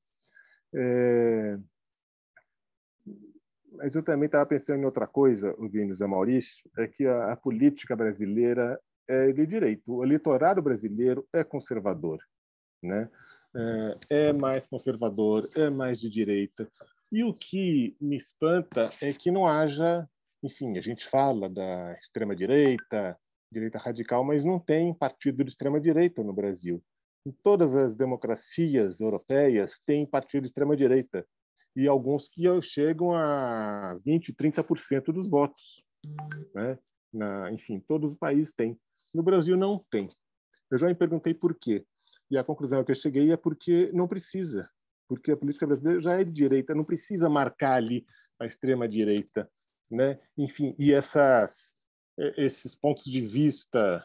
Mas eu também estava pensando em outra coisa, ouvindo Zé Maurício, é que a política brasileira é de direito. O eleitorado brasileiro é conservador, né? É mais conservador, é mais de direita. E o que me espanta é que não haja, enfim, a gente fala da extrema-direita, direita radical, mas não tem partido de extrema-direita no Brasil. Em todas as democracias europeias tem partido de extrema-direita, e alguns que chegam a 20%, 30% dos votos, né? Enfim, todos os países têm. No Brasil não tem. Eu já me perguntei por quê. E a conclusão que eu cheguei é porque não precisa. Porque a política brasileira já é de direita, não precisa marcar ali a extrema-direita, né? Enfim, e esses pontos de vista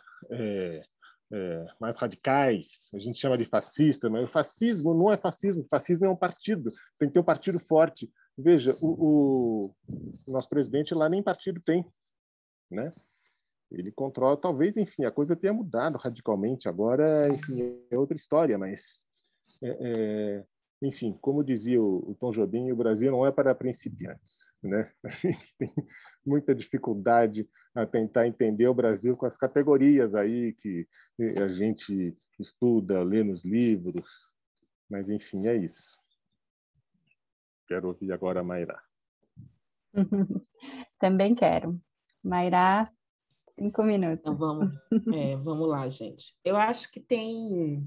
mais radicais, a gente chama de fascista, mas o fascismo não é fascismo, o fascismo é um partido, tem que ter um partido forte. Veja, o nosso presidente lá nem partido tem, né? Ele controla, talvez, enfim, a coisa tenha mudado radicalmente agora, enfim, é outra história, mas, enfim, como dizia o Tom Jobim, o Brasil não é para principiantes, né? A gente tem muita dificuldade a tentar entender o Brasil com as categorias aí que a gente estuda, lê nos livros, mas, enfim, é isso. Quero ouvir agora a Mayrá. Também quero. Mayrá, 5 minutos. Então, vamos lá, gente. Eu acho que tem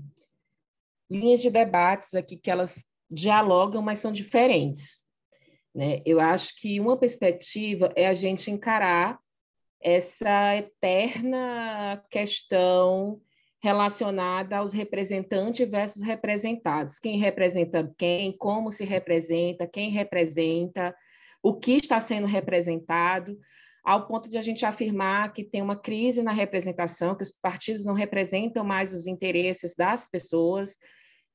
linhas de debates aqui que elas dialogam, mas são diferentes, né? Eu acho que uma perspectiva é a gente encarar essa eterna questão relacionada aos representantes versus representados. Quem representa quem, como se representa, quem representa, o que está sendo representado, ao ponto de a gente afirmar que tem uma crise na representação, que os partidos não representam mais os interesses das pessoas,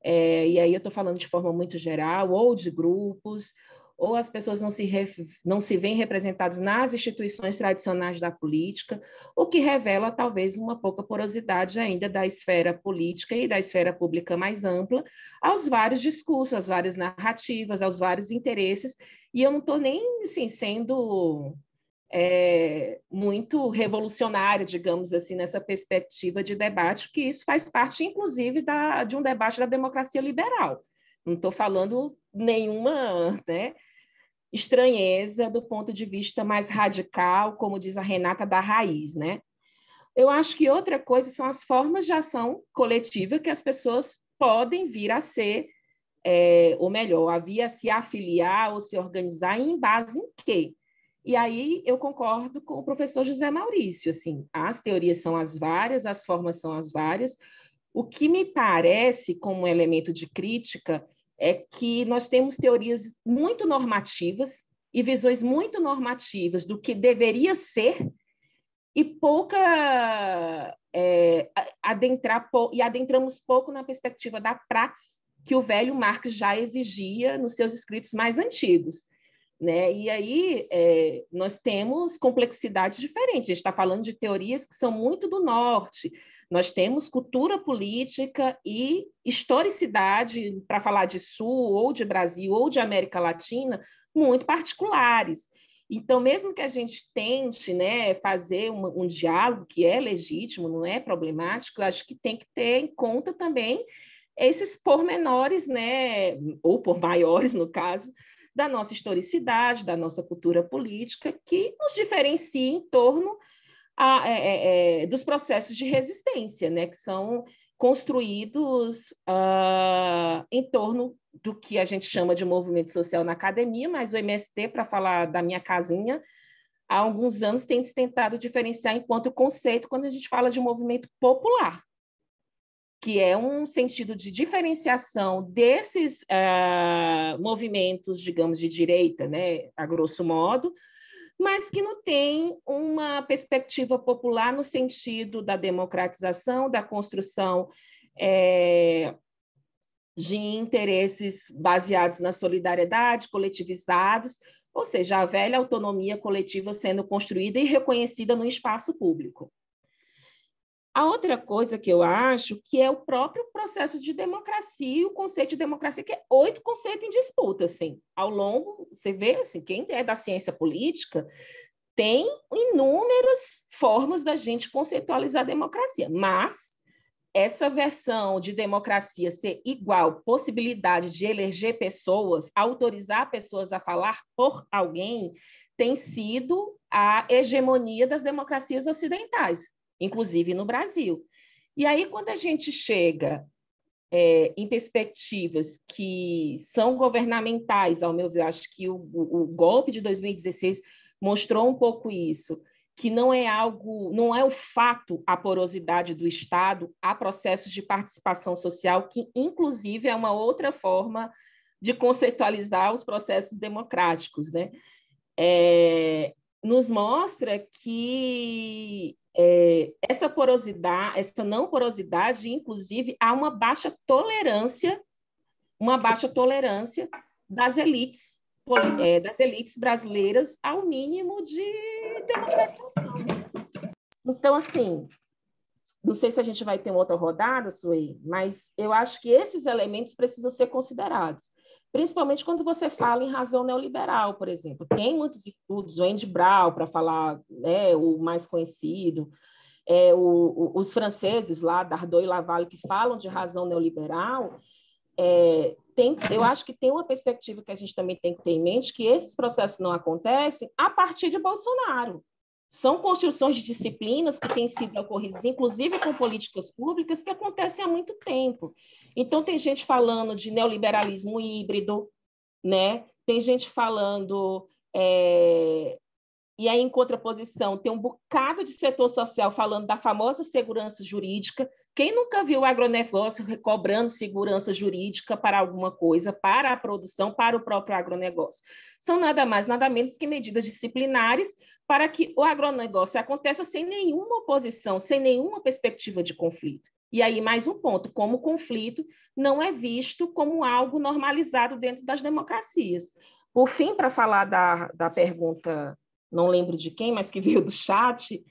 e aí eu estou falando de forma muito geral, ou de grupos, ou as pessoas não se veem representadas nas instituições tradicionais da política, o que revela talvez uma pouca porosidade ainda da esfera política e da esfera pública mais ampla aos vários discursos, às várias narrativas, aos vários interesses, e eu não estou nem assim, sendo muito revolucionária, digamos assim, nessa perspectiva de debate, que isso faz parte, inclusive, de um debate da democracia liberal. Não estou falando nenhuma, né, estranheza do ponto de vista mais radical, como diz a Renata, da raiz, né? Eu acho que outra coisa são as formas de ação coletiva que as pessoas podem vir a ser, ou melhor, a vir a se afiliar ou se organizar em base em quê? E aí eu concordo com o professor José Maurício, assim, as teorias são as várias, as formas são as várias. O que me parece como elemento de crítica é que nós temos teorias muito normativas e visões muito normativas do que deveria ser e adentramos pouco na perspectiva da praxis que o velho Marx já exigia nos seus escritos mais antigos. Né? E aí nós temos complexidades diferentes. A gente está falando de teorias que são muito do norte. Nós temos cultura política e historicidade, para falar de Sul, ou de Brasil, ou de América Latina, muito particulares. Então, mesmo que a gente tente, né, fazer um diálogo que é legítimo, não é problemático, eu acho que tem que ter em conta também esses pormenores, né, ou por maiores, no caso, da nossa historicidade, da nossa cultura política, que nos diferencia em torno dos processos de resistência, né, que são construídos em torno do que a gente chama de movimento social na academia, mas o MST, para falar da minha casinha, há alguns anos tem tentado diferenciar enquanto conceito quando a gente fala de movimento popular, que é um sentido de diferenciação desses movimentos, digamos, de direita, né, a grosso modo, mas que não tem uma perspectiva popular no sentido da democratização, da construção de interesses baseados na solidariedade, coletivizados, ou seja, a velha autonomia coletiva sendo construída e reconhecida no espaço público. A outra coisa que eu acho que é o próprio processo de democracia, o conceito de democracia, que é 8 conceitos em disputa, assim. Ao longo, você vê, assim, quem é da ciência política tem inúmeras formas da gente conceitualizar a democracia, mas essa versão de democracia ser igual possibilidade de eleger pessoas, autorizar pessoas a falar por alguém, tem sido a hegemonia das democracias ocidentais, inclusive no Brasil. E aí, quando a gente chega em perspectivas que são governamentais, ao meu ver, acho que o golpe de 2016 mostrou um pouco isso, que não é algo, não é o fato, a porosidade do Estado a processos de participação social, que, inclusive, é uma outra forma de conceitualizar os processos democráticos, né? Nos mostra que essa porosidade, essa não porosidade, inclusive, há uma baixa tolerância das elites brasileiras ao mínimo de democratização. Então, assim, não sei se a gente vai ter uma outra rodada, Sueli, mas eu acho que esses elementos precisam ser considerados, principalmente quando você fala em razão neoliberal, por exemplo. Tem muitos estudos, o Andy Brown, para falar, né, o mais conhecido, os franceses lá, Dardot e Laval, que falam de razão neoliberal. Eu acho que tem uma perspectiva que a gente também tem que ter em mente, que esses processos não acontecem a partir de Bolsonaro. São construções de disciplinas que têm sido ocorridas, inclusive com políticas públicas, que acontecem há muito tempo. Então, tem gente falando de neoliberalismo híbrido, né? Tem gente falando... E aí, em contraposição, tem um bocado de setor social falando da famosa segurança jurídica. Quem nunca viu o agronegócio recobrando segurança jurídica para alguma coisa, para a produção, para o próprio agronegócio? São nada mais, nada menos que medidas disciplinares para que o agronegócio aconteça sem nenhuma oposição, sem nenhuma perspectiva de conflito. E aí, mais um ponto, como o conflito não é visto como algo normalizado dentro das democracias. Por fim, para falar da pergunta... não lembro de quem, mas que veio do chat,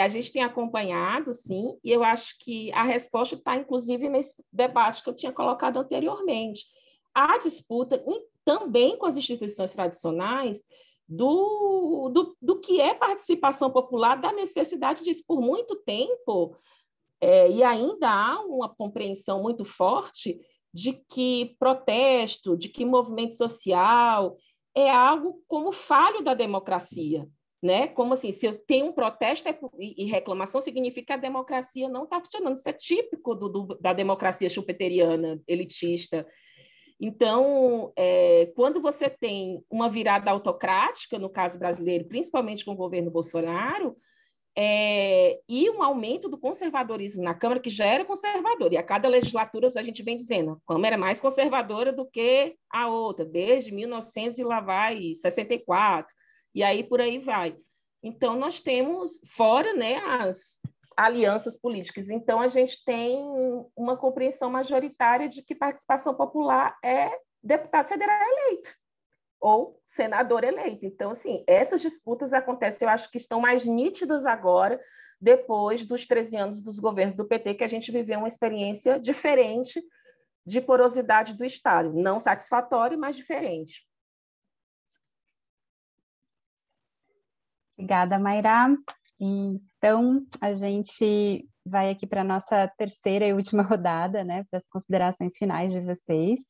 a gente tem acompanhado, sim, e eu acho que a resposta está, inclusive, nesse debate que eu tinha colocado anteriormente. Há disputa também com as instituições tradicionais do que é participação popular, da necessidade disso. Por muito tempo, e ainda há uma compreensão muito forte de que protesto, de que movimento social é algo como falho da democracia, né? Como assim, se eu tenho um protesto e reclamação, significa que a democracia não está funcionando. Isso é típico da democracia chupeteriana, elitista. Então, quando você tem uma virada autocrática, no caso brasileiro, principalmente com o governo Bolsonaro, e um aumento do conservadorismo na Câmara, que já era conservador, e a cada legislatura a gente vem dizendo, a Câmara é mais conservadora do que a outra, desde 1964, e aí por aí vai. Então, nós temos, fora, né, as alianças políticas, então a gente tem uma compreensão majoritária de que participação popular é deputado federal eleito, ou senador eleito. Então, assim, essas disputas acontecem, eu acho que estão mais nítidas agora, depois dos 13 anos dos governos do PT, que a gente viveu uma experiência diferente de porosidade do Estado. Não satisfatória, mas diferente. Obrigada, Mayrá. Então, a gente vai aqui para a nossa terceira e última rodada, né, para as considerações finais de vocês.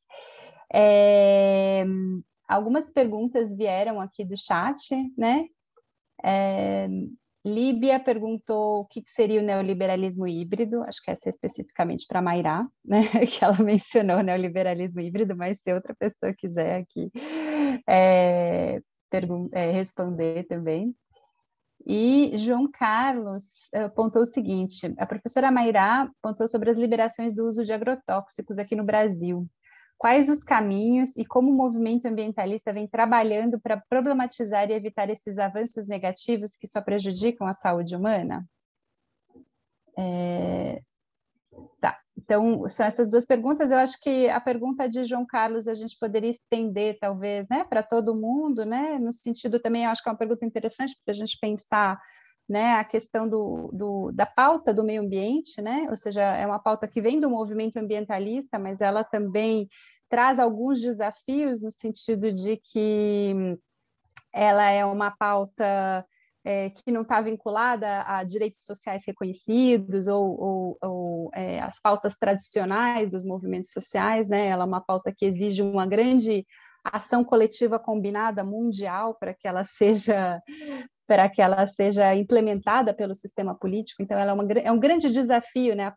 Algumas perguntas vieram aqui do chat, né? Líbia perguntou o que seria o neoliberalismo híbrido, acho que essa é especificamente para a Mayrá, né? Que ela mencionou o neoliberalismo híbrido, mas se outra pessoa quiser aqui responder também. E João Carlos apontou o seguinte, a professora Mayrá apontou sobre as liberações do uso de agrotóxicos aqui no Brasil. Quais os caminhos e como o movimento ambientalista vem trabalhando para problematizar e evitar esses avanços negativos que só prejudicam a saúde humana? Tá, então, são essas duas perguntas. Eu acho que a pergunta de João Carlos a gente poderia estender, talvez, né, para todo mundo, né, no sentido também, eu acho que é uma pergunta interessante para a gente pensar né, a questão da pauta do meio ambiente, né, ou seja, é uma pauta que vem do movimento ambientalista, mas ela também traz alguns desafios no sentido de que ela é uma pauta que não está vinculada a direitos sociais reconhecidos ou as pautas tradicionais dos movimentos sociais, né? Ela é uma pauta que exige uma grande ação coletiva combinada mundial para que ela seja implementada pelo sistema político. Então, ela é um grande desafio, né? A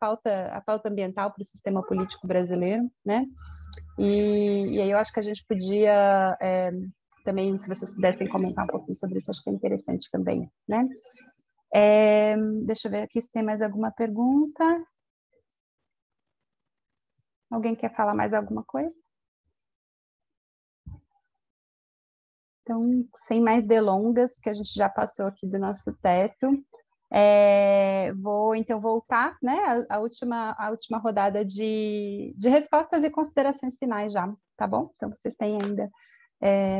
pauta ambiental para o sistema político brasileiro, né? E aí eu acho que a gente podia também, se vocês pudessem comentar um pouquinho sobre isso, acho que é interessante também, né? Deixa eu ver aqui se tem mais alguma pergunta. Alguém quer falar mais alguma coisa? Então, sem mais delongas, porque a gente já passou aqui do nosso teto, vou então voltar, né, a última rodada de respostas e considerações finais já, tá bom? Então, vocês têm ainda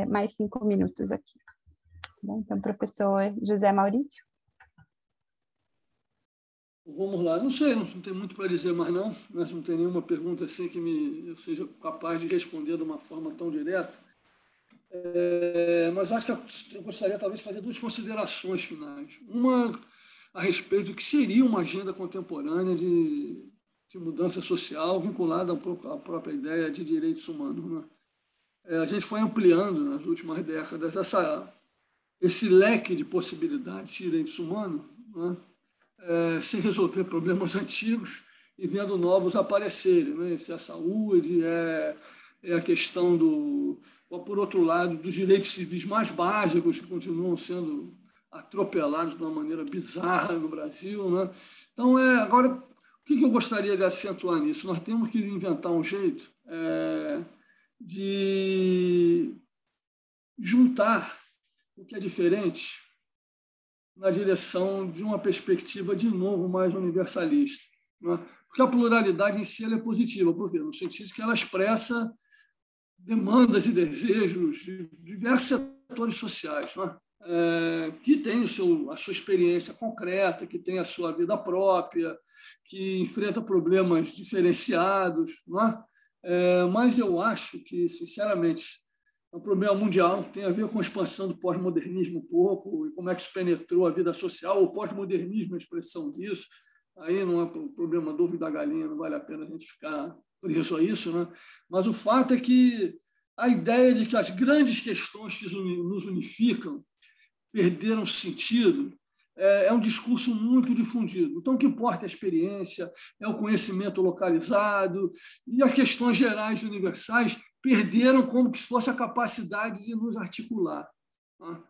mais 5 minutos aqui. Bom, então, professor José Maurício. Vamos lá, não sei, não tem muito para dizer mais não, mas não tem nenhuma pergunta assim que eu seja capaz de responder de uma forma tão direta. Mas acho que eu gostaria talvez de fazer 2 considerações finais. Uma a respeito do que seria uma agenda contemporânea de mudança social vinculada à própria ideia de direitos humanos, né? A gente foi ampliando nas últimas décadas esse leque de possibilidades de direitos humanos, né? Sem resolver problemas antigos e vendo novos aparecerem, né? Se a saúde, a questão por outro lado, dos direitos civis mais básicos que continuam sendo atropelados de uma maneira bizarra no Brasil, né? Então, agora, o que eu gostaria de acentuar nisso? Nós temos que inventar um jeito de juntar o que é diferente na direção de uma perspectiva, de novo, mais universalista, né? Porque a pluralidade em si ela é positiva. Por quê? No sentido que ela expressa demandas e desejos de diversos setores sociais, né? Que têm a sua experiência concreta, que têm a sua vida própria, que enfrentam problemas diferenciados, né? Mas eu acho que, sinceramente, é um problema mundial, tem a ver com a expansão do pós-modernismo um pouco, e como é que isso penetrou a vida social. O pós-modernismo é a expressão disso. Aí não é um problema do ovo da galinha, não vale a pena a gente ficar preso a isso, né? Mas o fato é que a ideia de que as grandes questões que nos unificam perderam sentido é um discurso muito difundido. Então, o que importa é a experiência, é o conhecimento localizado, e as questões gerais e universais perderam como que fosse a capacidade de nos articular, né?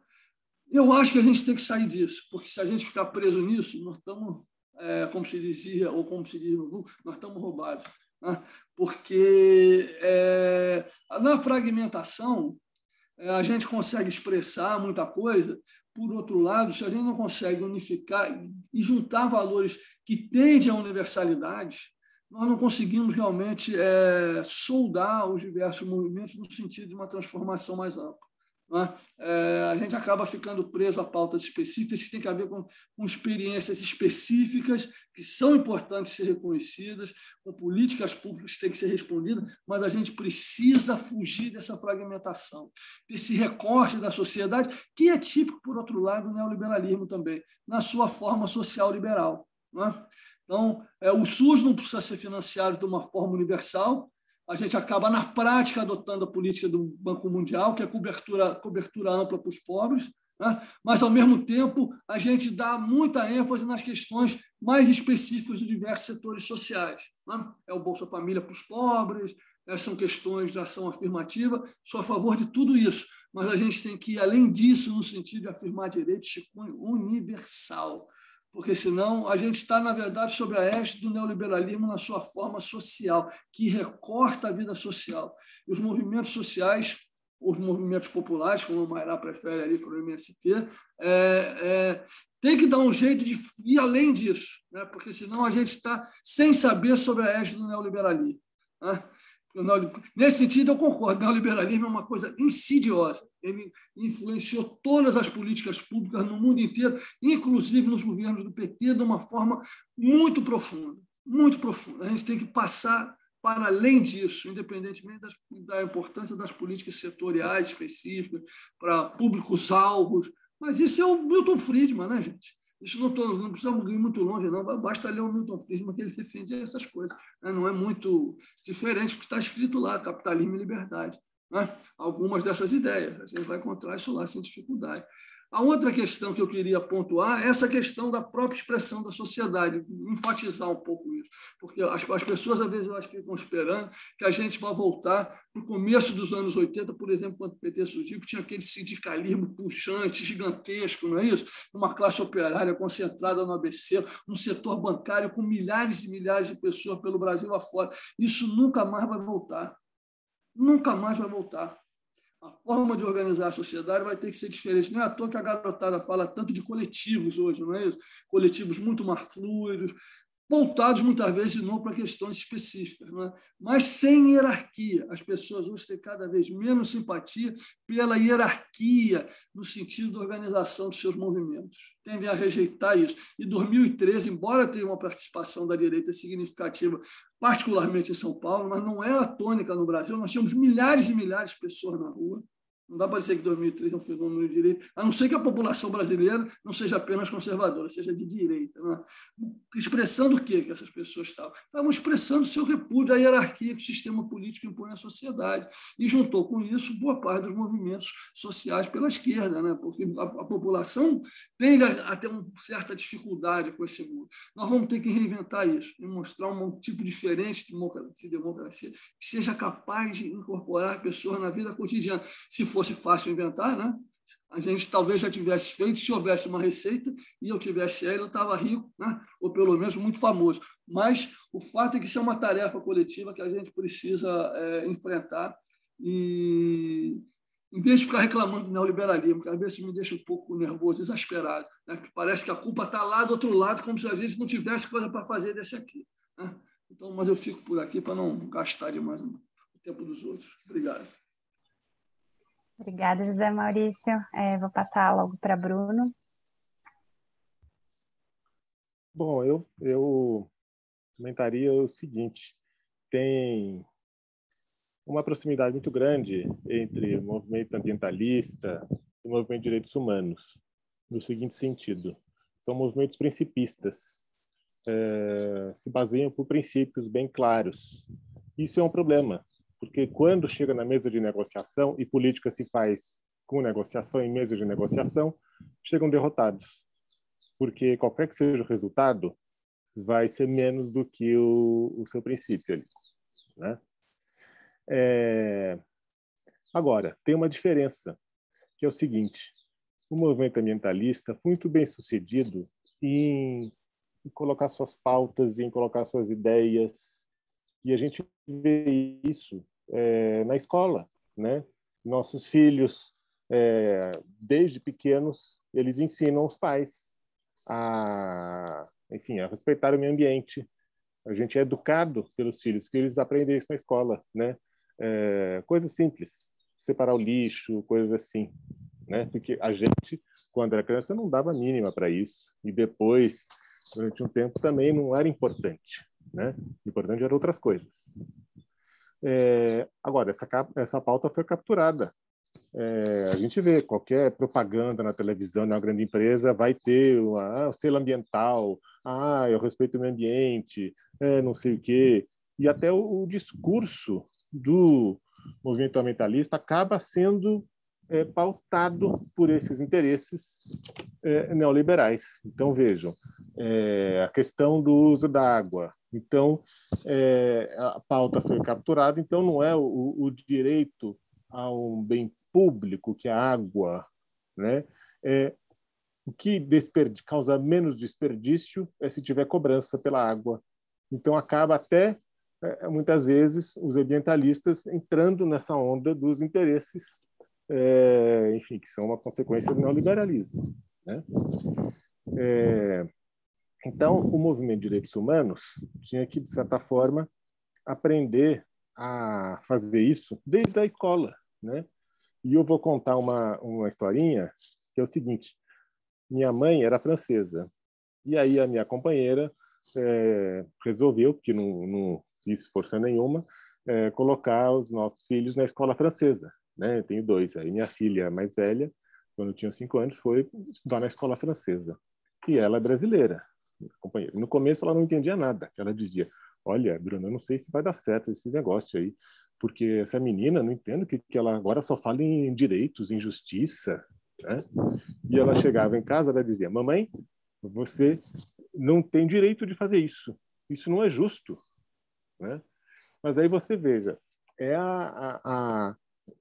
Eu acho que a gente tem que sair disso, porque se a gente ficar preso nisso, nós estamos, como se dizia, ou como se diz no vulgo, nós estamos roubados, né? Porque na fragmentação a gente consegue expressar muita coisa. Por outro lado, se a gente não consegue unificar e juntar valores que tendem à universalidade, nós não conseguimos realmente soldar os diversos movimentos no sentido de uma transformação mais ampla, né? A gente acaba ficando preso a pautas específicas que têm a ver com experiências específicas que são importantes ser reconhecidas, com políticas públicas que têm que ser respondidas, mas a gente precisa fugir dessa fragmentação, desse recorte da sociedade, que é típico, por outro lado, do neoliberalismo também, na sua forma social liberal, né? Então, o SUS não precisa ser financiado de uma forma universal. A gente acaba, na prática, adotando a política do Banco Mundial, que é cobertura ampla para os pobres, né? Mas, ao mesmo tempo, a gente dá muita ênfase nas questões mais específicas de diversos setores sociais, né? É o Bolsa Família para os pobres, são questões de ação afirmativa. Sou a favor de tudo isso, mas a gente tem que ir além disso no sentido de afirmar direitos de cunho universal, porque senão a gente está, na verdade, sob a égide do neoliberalismo na sua forma social, que recorta a vida social. E os movimentos sociais, os movimentos populares, como o Mairá prefere ali para o MST, tem que dar um jeito de ir além disso, né? Porque senão a gente está sem saber sobre a égide do neoliberalismo, né? Nesse sentido, eu concordo. O neoliberalismo é uma coisa insidiosa. Ele influenciou todas as políticas públicas no mundo inteiro, inclusive nos governos do PT, de uma forma muito profunda. Muito profunda. A gente tem que passar para além disso, independentemente da importância das políticas setoriais específicas, para públicos-alvos. Mas isso é o Milton Friedman, né, gente? Isso não precisamos ir muito longe, não. Basta ler o Milton Friedman, que ele defende essas coisas. Né? Não é muito diferente do que está escrito lá, capitalismo e liberdade. Né? Algumas dessas ideias, a gente vai encontrar isso lá sem dificuldade. A outra questão que eu queria pontuar é essa questão da própria expressão da sociedade, enfatizar um pouco isso, porque as pessoas, às vezes, elas ficam esperando que a gente vá voltar para o começo dos anos 80, por exemplo, quando o PT surgiu, que tinha aquele sindicalismo puxante, gigantesco, não é isso? Uma classe operária concentrada no ABC, um setor bancário com milhares e milhares de pessoas pelo Brasil afora. Isso nunca mais vai voltar. Nunca mais vai voltar. A forma de organizar a sociedade vai ter que ser diferente. Não é à toa que a garotada fala tanto de coletivos hoje, não é isso? Coletivos muito mais fluidos, voltados muitas vezes de novo para questões específicas, não é? Mas sem hierarquia. As pessoas hoje têm cada vez menos simpatia pela hierarquia no sentido da organização dos seus movimentos. Tendem a rejeitar isso. E 2013, embora tenha uma participação da direita significativa, particularmente em São Paulo, mas não é a tônica no Brasil. Nós tínhamos milhares e milhares de pessoas na rua. Não dá para dizer que 2003 é um fenômeno de direita, a não ser que a população brasileira não seja apenas conservadora, seja de direita. Né? Expressando o quê que essas pessoas estavam? Estavam expressando seu repúdio à hierarquia que o sistema político impõe à sociedade. E juntou com isso boa parte dos movimentos sociais pela esquerda, né? Porque a população tende a ter uma certa dificuldade com esse mundo. Nós vamos ter que reinventar isso e mostrar um tipo diferente de democracia que seja capaz de incorporar pessoas na vida cotidiana. Se fosse fácil inventar, né? A gente talvez já tivesse feito, se houvesse uma receita e eu tivesse ela, eu estava rico, né? Ou pelo menos muito famoso. Mas o fato é que isso é uma tarefa coletiva que a gente precisa enfrentar e, em vez de ficar reclamando do neoliberalismo, que às vezes me deixa um pouco nervoso, exasperado, né? Que parece que a culpa está lá do outro lado, como se a gente não tivesse coisa para fazer desse aqui. Né? Então, mas eu fico por aqui para não gastar demais o tempo dos outros. Obrigado. Obrigada, José Maurício. Vou passar logo para Bruno. Bom, eu comentaria o seguinte: tem uma proximidade muito grande entre o movimento ambientalista e o movimento de direitos humanos, no seguinte sentido: são movimentos principistas, se baseiam por princípios bem claros. Isso é um problema, porque quando chega na mesa de negociação, e política se faz com negociação em mesa de negociação, chegam derrotados, porque qualquer que seja o resultado, vai ser menos do que o seu princípio ali, né? Agora, tem uma diferença, que é o seguinte: o movimento ambientalista foi muito bem sucedido em colocar suas pautas, em colocar suas ideias, e a gente vê isso na escola, né? Nossos filhos, desde pequenos, eles ensinam os pais enfim, a respeitar o meio ambiente. A gente é educado pelos filhos, que eles aprendem isso na escola, né? Coisas simples, separar o lixo, coisas assim, né? Porque a gente, quando era criança, não dava mínima para isso, e depois, durante um tempo, também não era importante, né? O importante eram outras coisas. Agora, essa pauta foi capturada. A gente vê qualquer propaganda na televisão, na grande empresa, vai ter o selo ambiental, eu respeito o meio ambiente, não sei o quê. E até o discurso do movimento ambientalista acaba sendo pautado por esses interesses neoliberais. Então, vejam, a questão do uso da água. Então, a pauta foi capturada, então não é o direito a um bem público, que é a água, né? O que causa menos desperdício é se tiver cobrança pela água. Então, acaba até, muitas vezes, os ambientalistas entrando nessa onda dos interesses, enfim, que são uma consequência do neoliberalismo, né? Então, o movimento de direitos humanos tinha que, de certa forma, aprender a fazer isso desde a escola, né? E eu vou contar uma historinha que é o seguinte: minha mãe era francesa e aí a minha companheira resolveu, que não fiz força nenhuma, colocar os nossos filhos na escola francesa, né? Eu tenho dois. Aí minha filha mais velha, quando tinha 5 anos, foi estudar na escola francesa. E ela é brasileira, companheira. No começo ela não entendia nada. Ela dizia: olha, Bruno, eu não sei se vai dar certo esse negócio aí, porque essa menina, não entendo que ela agora só fala em direitos, em justiça, né? E ela chegava em casa, ela dizia: mamãe, você não tem direito de fazer isso. Isso não é justo, né? Mas aí você veja,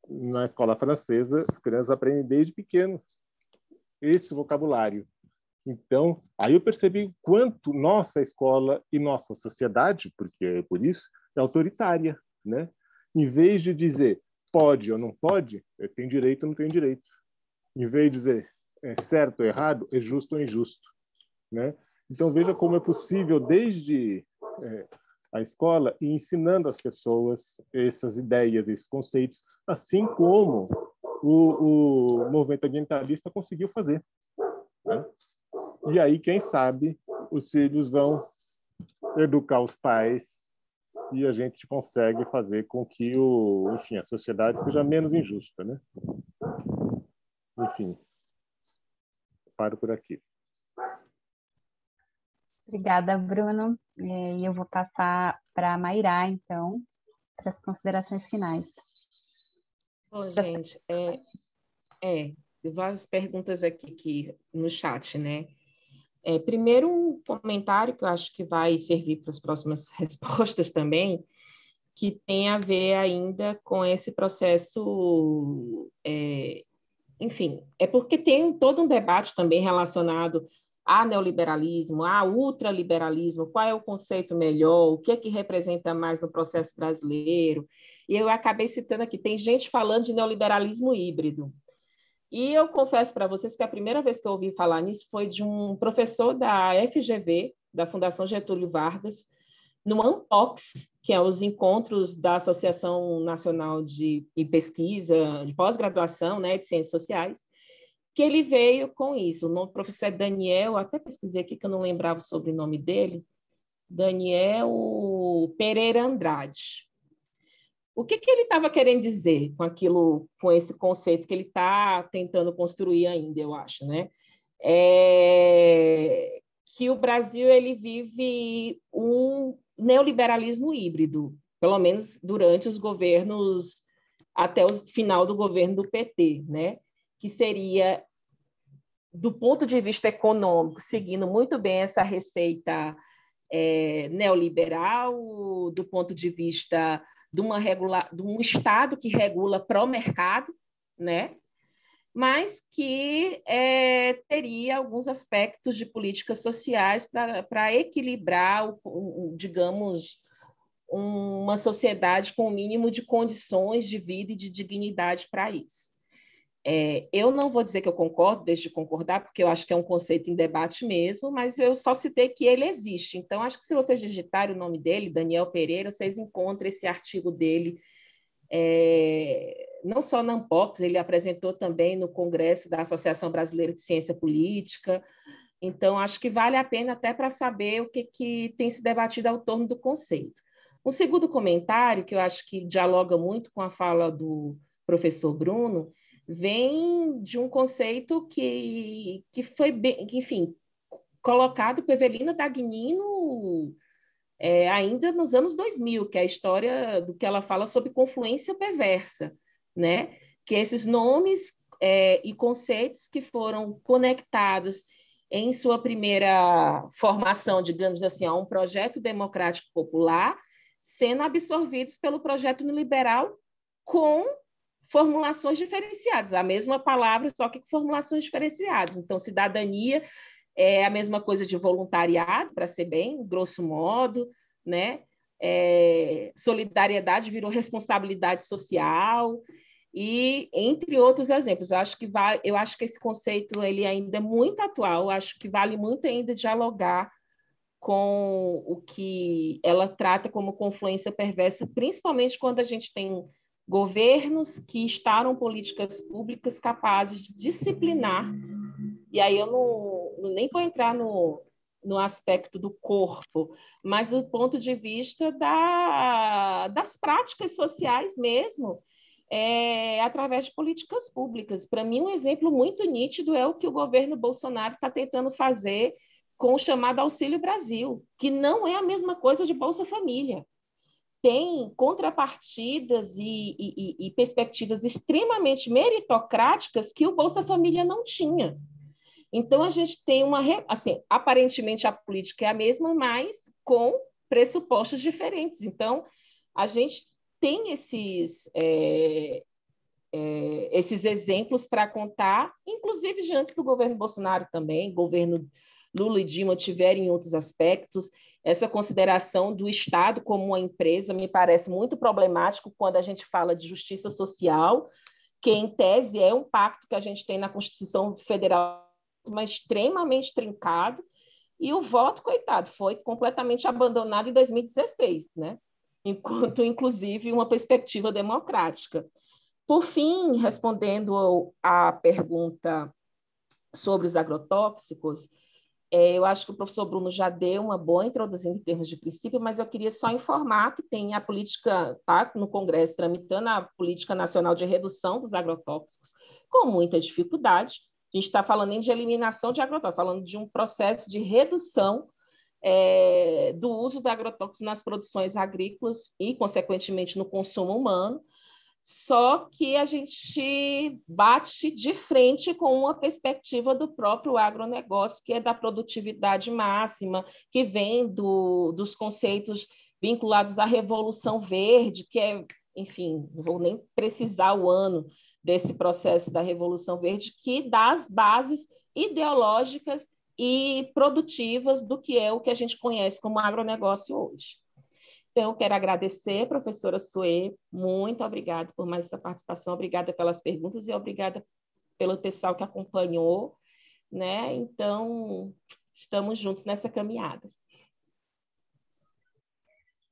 na escola francesa, as crianças aprendem desde pequenos esse vocabulário. Então, aí eu percebi quanto nossa escola e nossa sociedade, porque é por isso, é autoritária, né? Em vez de dizer pode ou não pode, tem direito ou não tem direito. Em vez de dizer é certo ou errado, é justo ou injusto, né? Então, veja como é possível, desde a escola, ir ensinando às pessoas essas ideias, esses conceitos, assim como o movimento ambientalista conseguiu fazer, né? E aí, quem sabe, os filhos vão educar os pais e a gente consegue fazer com que enfim, a sociedade seja menos injusta, né? Enfim, paro por aqui. Obrigada, Bruno. E eu vou passar para a Mairá, então, para as considerações finais. Bom, gente, várias perguntas aqui no chat, né? Primeiro, um comentário que eu acho que vai servir para as próximas respostas também, que tem a ver ainda com esse processo, enfim, é porque tem todo um debate também relacionado a neoliberalismo, a ultraliberalismo, qual é o conceito melhor, o que é que representa mais no processo brasileiro. E eu acabei citando aqui, tem gente falando de neoliberalismo híbrido. E eu confesso para vocês que a primeira vez que eu ouvi falar nisso foi de um professor da FGV, da Fundação Getúlio Vargas, no ANPOX, que é os encontros da Associação Nacional de Pesquisa, de pós-graduação, né, de Ciências Sociais, que ele veio com isso. O nome do professor é Daniel, até pesquisei aqui que eu não lembrava o sobrenome dele, Daniel Pereira Andrade. O que ele estava querendo dizer com aquilo, com esse conceito que ele está tentando construir ainda, eu acho, né? Que o Brasil ele vive um neoliberalismo híbrido, pelo menos durante os governos, até o final do governo do PT, né? Que seria, do ponto de vista econômico, seguindo muito bem essa receita neoliberal, do ponto de vista de um Estado que regula pró-mercado, né? Mas que teria alguns aspectos de políticas sociais para equilibrar, digamos, uma sociedade com o mínimo de condições de vida e de dignidade para isso. Eu não vou dizer que eu concordo, deixe de concordar, porque eu acho que é um conceito em debate mesmo, mas eu só citei que ele existe. Então, acho que se vocês digitarem o nome dele, Daniel Pereira, vocês encontram esse artigo dele, não só na ANPOX, ele apresentou também no Congresso da Associação Brasileira de Ciência Política. Então, acho que vale a pena até para saber o que tem se debatido ao torno do conceito. Um segundo comentário, que eu acho que dialoga muito com a fala do professor Bruno, vem de um conceito que foi, enfim, colocado por Evelina Dagnino ainda nos anos 2000, que é a história do que ela fala sobre confluência perversa, né? Que esses nomes e conceitos que foram conectados em sua primeira formação, digamos assim, a um projeto democrático popular, sendo absorvidos pelo projeto neoliberal com formulações diferenciadas, a mesma palavra, só que com formulações diferenciadas. Então, cidadania é a mesma coisa de voluntariado, para ser bem grosso modo, né? Solidariedade virou responsabilidade social, e entre outros exemplos. Eu acho que esse conceito ele ainda é muito atual, acho que vale muito ainda dialogar com o que ela trata como confluência perversa, principalmente quando a gente tem governos que instauram políticas públicas capazes de disciplinar, e aí eu nem vou entrar no aspecto do corpo, mas do ponto de vista das práticas sociais mesmo, através de políticas públicas. Para mim, um exemplo muito nítido é o que o governo Bolsonaro está tentando fazer com o chamado Auxílio Brasil, que não é a mesma coisa de Bolsa Família. Tem contrapartidas e perspectivas extremamente meritocráticas que o Bolsa Família não tinha. Então, a gente tem assim, aparentemente a política é a mesma, mas com pressupostos diferentes. Então, a gente tem esses exemplos para contar, inclusive de antes do governo Bolsonaro também, governo Lula e Dilma tiveram em outros aspectos. Essa consideração do Estado como uma empresa me parece muito problemático quando a gente fala de justiça social, que em tese é um pacto que a gente tem na Constituição Federal, mas extremamente trincado, e o voto, coitado, foi completamente abandonado em 2016, né? Enquanto, inclusive, uma perspectiva democrática. Por fim, respondendo à pergunta sobre os agrotóxicos, eu acho que o professor Bruno já deu uma boa introdução em termos de princípio, mas eu queria só informar que tem a política, tá, no Congresso, tramitando a Política Nacional de Redução dos Agrotóxicos, com muita dificuldade. A gente está falando nem de eliminação de agrotóxicos, falando de um processo de redução do uso do agrotóxico nas produções agrícolas e, consequentemente, no consumo humano. Só que a gente bate de frente com uma perspectiva do próprio agronegócio, que é da produtividade máxima, que vem dos conceitos vinculados à Revolução Verde, que é, enfim, não vou nem precisar o ano desse processo da Revolução Verde, que dá as bases ideológicas e produtivas do que é o que a gente conhece como agronegócio hoje. Então, eu quero agradecer, professora Suê, muito obrigada por mais essa participação, obrigada pelas perguntas e obrigada pelo pessoal que acompanhou, né? Então, estamos juntos nessa caminhada.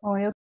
Bom, eu